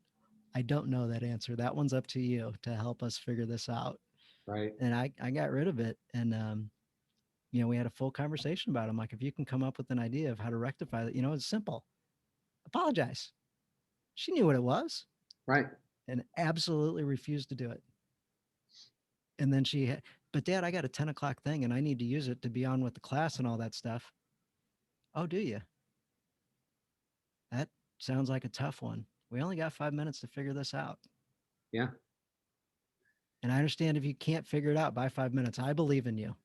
"I don't know that answer. That one's up to you to help us figure this out." right, And I got rid of it. And, we had a full conversation about it. I'm like, "If you can come up with an idea of how to rectify that, it's simple. Apologize." She knew what it was right, and absolutely refused to do it. And then "But Dad, I got a 10 o'clock thing and I need to use it to be on with the class and all that stuff." "Oh, do you? That sounds like a tough one. We only got 5 minutes to figure this out. yeah, And I understand if you can't figure it out by 5 minutes. I believe in you.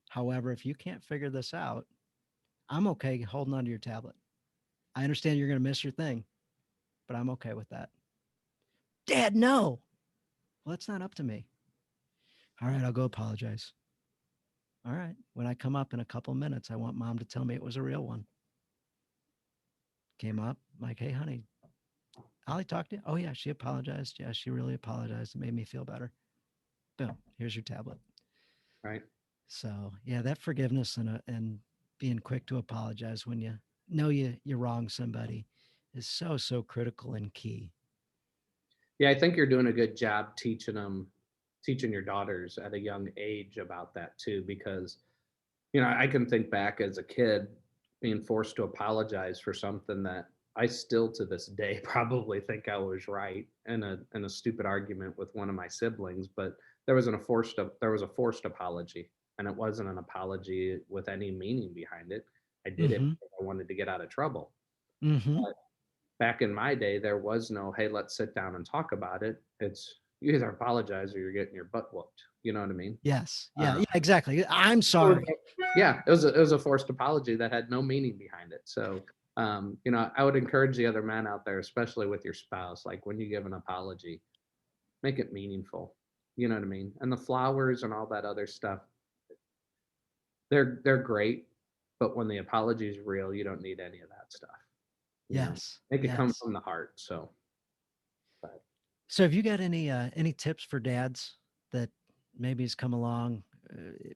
However, if you can't figure this out, I'm okay holding onto your tablet. I understand you're going to miss your thing, but I'm okay with that." "Dad, no." "Well, it's not up to me." "All right, I'll go apologize." "All right. When I come up in a couple minutes, I want mom to tell me it was a real one." Came up, like, "Hey, honey, Ollie talked to you?" "Oh, yeah, she apologized. Yeah, she really apologized. It made me feel better." Boom, here's your tablet. right. So, yeah, that forgiveness and being quick to apologize when you know you wrong somebody is so, so critical and key. Yeah, I think you're doing a good job teaching your daughters at a young age about that too, because I can think back as a kid being forced to apologize for something that I still to this day probably think I was right in a stupid argument with one of my siblings, but there was a forced apology, and it wasn't an apology with any meaning behind it. I did it Mm-hmm. because I wanted to get out of trouble. Mm-hmm. But back in my day, there was no, hey, let's sit down and talk about it. It's you either apologize or you're getting your butt whooped. You know what I mean? Yes. Yeah. Uh, Yeah. Exactly. I'm it was sorry. yeah, it was a forced apology that had no meaning behind it. So, I would encourage the other men out there, especially with your spouse, like when you give an apology, make it meaningful. You know what I mean? And the flowers and all that other stuff, they're great, but when the apology is real, you don't need any of that stuff. You know, Yes. make it come Yes. from the heart. So, but So have you got any tips for dads that maybe has come along?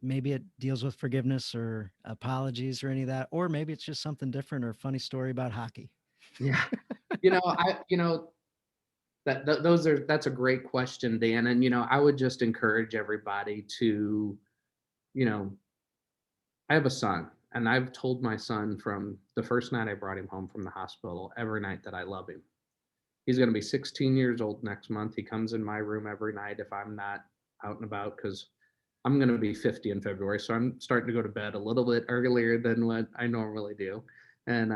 Maybe it deals with forgiveness or apologies or any of that, or maybe it's just something different or a funny story about hockey. yeah, that's a great question, Dan. And I would just encourage everybody to, you know, I have a son, and I've told my son from the first night I brought him home from the hospital every night that I love him. He's going to be 16 years old next month. He comes in my room every night if I'm not out and about because I'm going to be 50 in February. So I'm starting to go to bed a little bit earlier than what I normally do. And,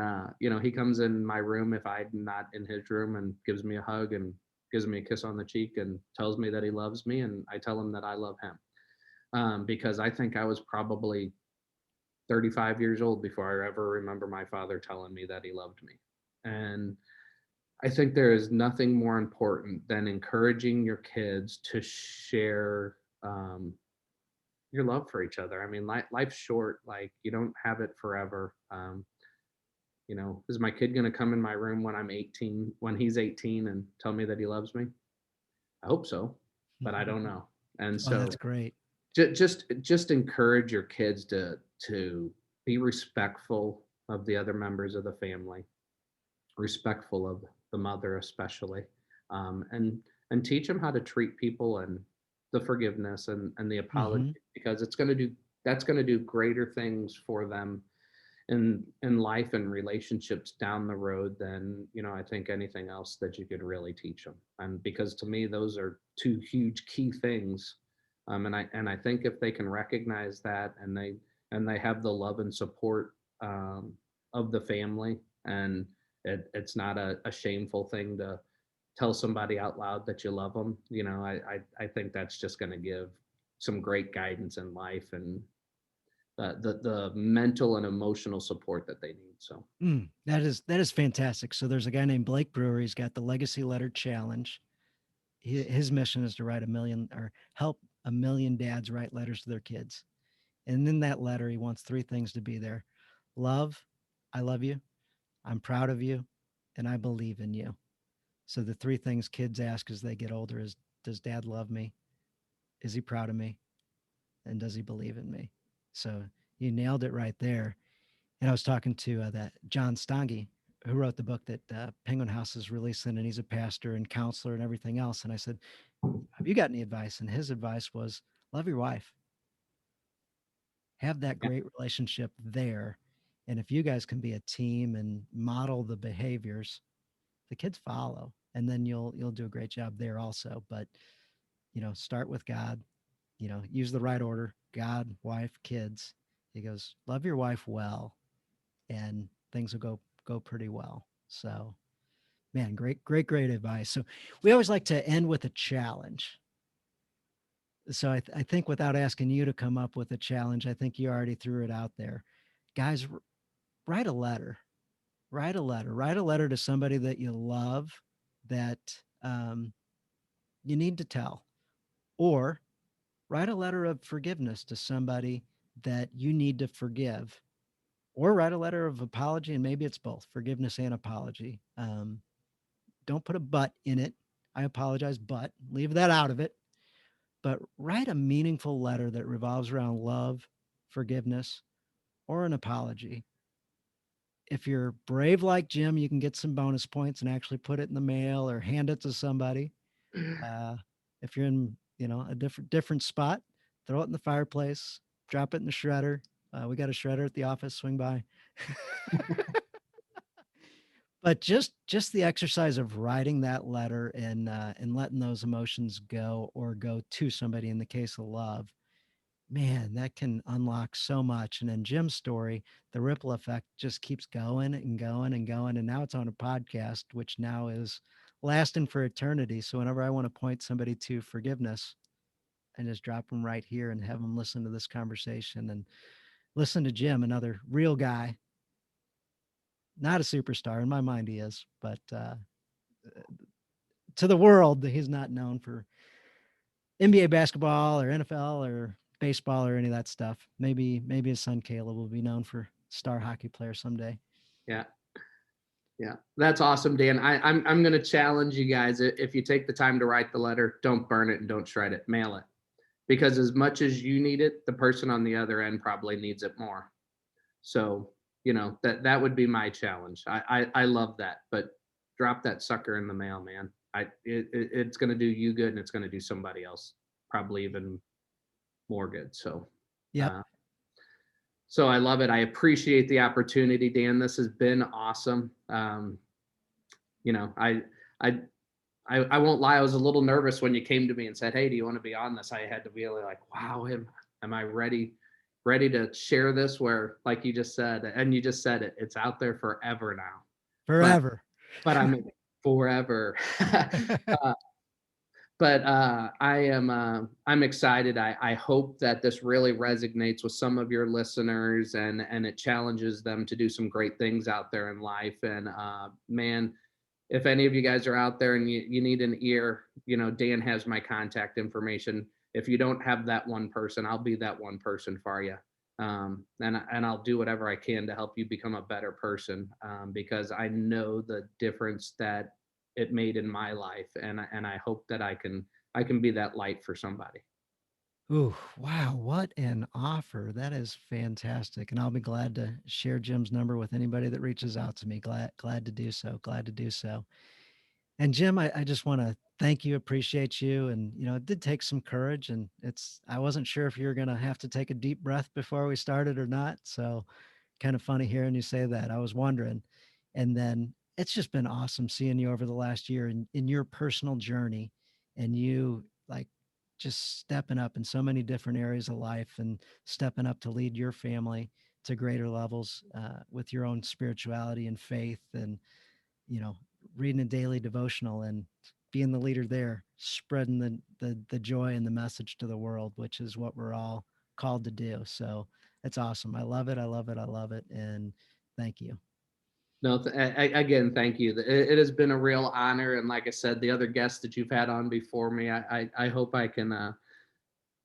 he comes in my room if I'm not in his room and gives me a hug and gives me a kiss on the cheek and tells me that he loves me. And I tell him that I love him because I think I was probably 35 years old before I ever remember my father telling me that he loved me. And I think there is nothing more important than encouraging your kids to share your love for each other. I mean, life's short. Like, you don't have it forever. Is my kid going to come in my room when he's 18 and tell me that he loves me? I hope so, but I don't know. And Oh, so that's great. just encourage your kids to be respectful of the other members of the family, respectful of the mother especially, and teach them how to treat people and the forgiveness and the apology Hmm. because that's going to do greater things for them in life and relationships down the road than I think anything else that you could really teach them. And because to me those are two huge key things, and I think if they can recognize that and they have the love and support of the family, and it's not a shameful thing to tell somebody out loud that you love them. I think that's just going to give some great guidance in life and the mental and emotional support that they need. So That is fantastic. So there's a guy named Blake Brewer. He's got the Legacy Letter Challenge. His mission is to write a million or help a million dads write letters to their kids. And in that letter, he wants three things to be there: love, I love you, I'm proud of you, and I believe in you. So the three things kids ask as they get older is, does dad love me? Is he proud of me? And does he believe in me? So you nailed it right there. And I was talking to that John Stange, who wrote the book that Penguin House is releasing, and he's a pastor and counselor and everything else. And I said, have you got any advice? And his advice was, love your wife, have that yeah, great relationship there. And if you guys can be a team and model the behaviors, the kids follow, and then you'll do a great job there also. But start with God. Use the right order: God, wife, kids. He goes, love your wife well, and things will go pretty well. So, man, great advice. So, we always like to end with a challenge. So, I think without asking you to come up with a challenge, I think you already threw it out there. Guys, write a letter. Write a letter. Write a letter to somebody that you love, that you need to tell, or write a letter of forgiveness to somebody that you need to forgive, or write a letter of apology, and maybe it's both forgiveness and apology. Don't put a but in it. I apologize, but leave that out of it. But write a meaningful letter that revolves around love, forgiveness, or an apology. If you're brave like Jim, you can get some bonus points and actually put it in the mail or hand it to somebody. Uh, if you're in, a different spot, throw it in the fireplace, drop it in the shredder. We got a shredder at the office. Swing by. But just the exercise of writing that letter and letting those emotions go or go to somebody in the case of love, man, that can unlock so much. And in Jim's story, the ripple effect just keeps going and going and going. And now it's on a podcast, which now is lasting for eternity. So whenever I want to point somebody to forgiveness, I just drop them right here and have them listen to this conversation and listen to Jim, another real guy, not a superstar. In my mind, he is, but to the world, he's not known for NBA basketball or NFL or baseball or any of that stuff. Maybe his son Caleb will be known for star hockey player someday. Yeah. Yeah, that's awesome, Dan. I'm going to challenge you guys. If you take the time to write the letter, don't burn it and don't shred it. Mail it, because as much as you need it, the person on the other end probably needs it more. So that would be my challenge. I love that, but drop that sucker in the mail, man. It's going to do you good, and it's going to do somebody else probably even more good. So. Yep. Uh, so I love it. I appreciate the opportunity, Dan. This has been awesome. You know, I, I, I won't lie. I was a little nervous when you came to me and said, "Hey, do you want to be on this?" I had to be like, "Wow, am I ready to share this?" Where, like you just said, and you just said it, it's out there forever now. But Forever. I mean, forever. uh, but I'm excited. I hope that this really resonates with some of your listeners, and it challenges them to do some great things out there in life. And man, if any of you guys are out there and you need an ear, Dan has my contact information. If you don't have that one person, I'll be that one person for you. And I'll do whatever I can to help you become a better person, because I know the difference that it made in my life, and I hope that I can be that light for somebody. Ooh, wow, what an offer. That is fantastic. And I'll be glad to share Jim's number with anybody that reaches out to me. Glad to do so. Glad to do so. And Jim, I just want to thank you, appreciate you. And, it did take some courage, and I wasn't sure if you were going to have to take a deep breath before we started or not. So kind of funny hearing you say that. I was wondering. And then it's just been awesome seeing you over the last year in your personal journey, and you like just stepping up in so many different areas of life and stepping up to lead your family to greater levels with your own spirituality and faith, and you know reading a daily devotional and being the leader there, spreading the joy and the message to the world, which is what we're all called to do. So it's awesome. I love it. I love it. I love it. And thank you. No, again, thank you. It has been a real honor, and like I said, the other guests that you've had on before me, I hope I can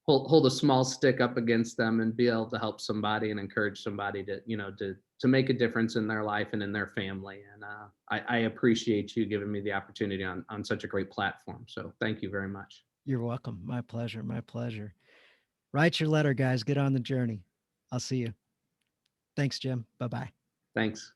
hold a small stick up against them and be able to help somebody and encourage somebody to make a difference in their life and in their family. And I appreciate you giving me the opportunity on such a great platform. So thank you very much. You're welcome. My pleasure. My pleasure. Write your letter, guys. Get on the journey. I'll see you. Thanks, Jim. Bye bye. Thanks.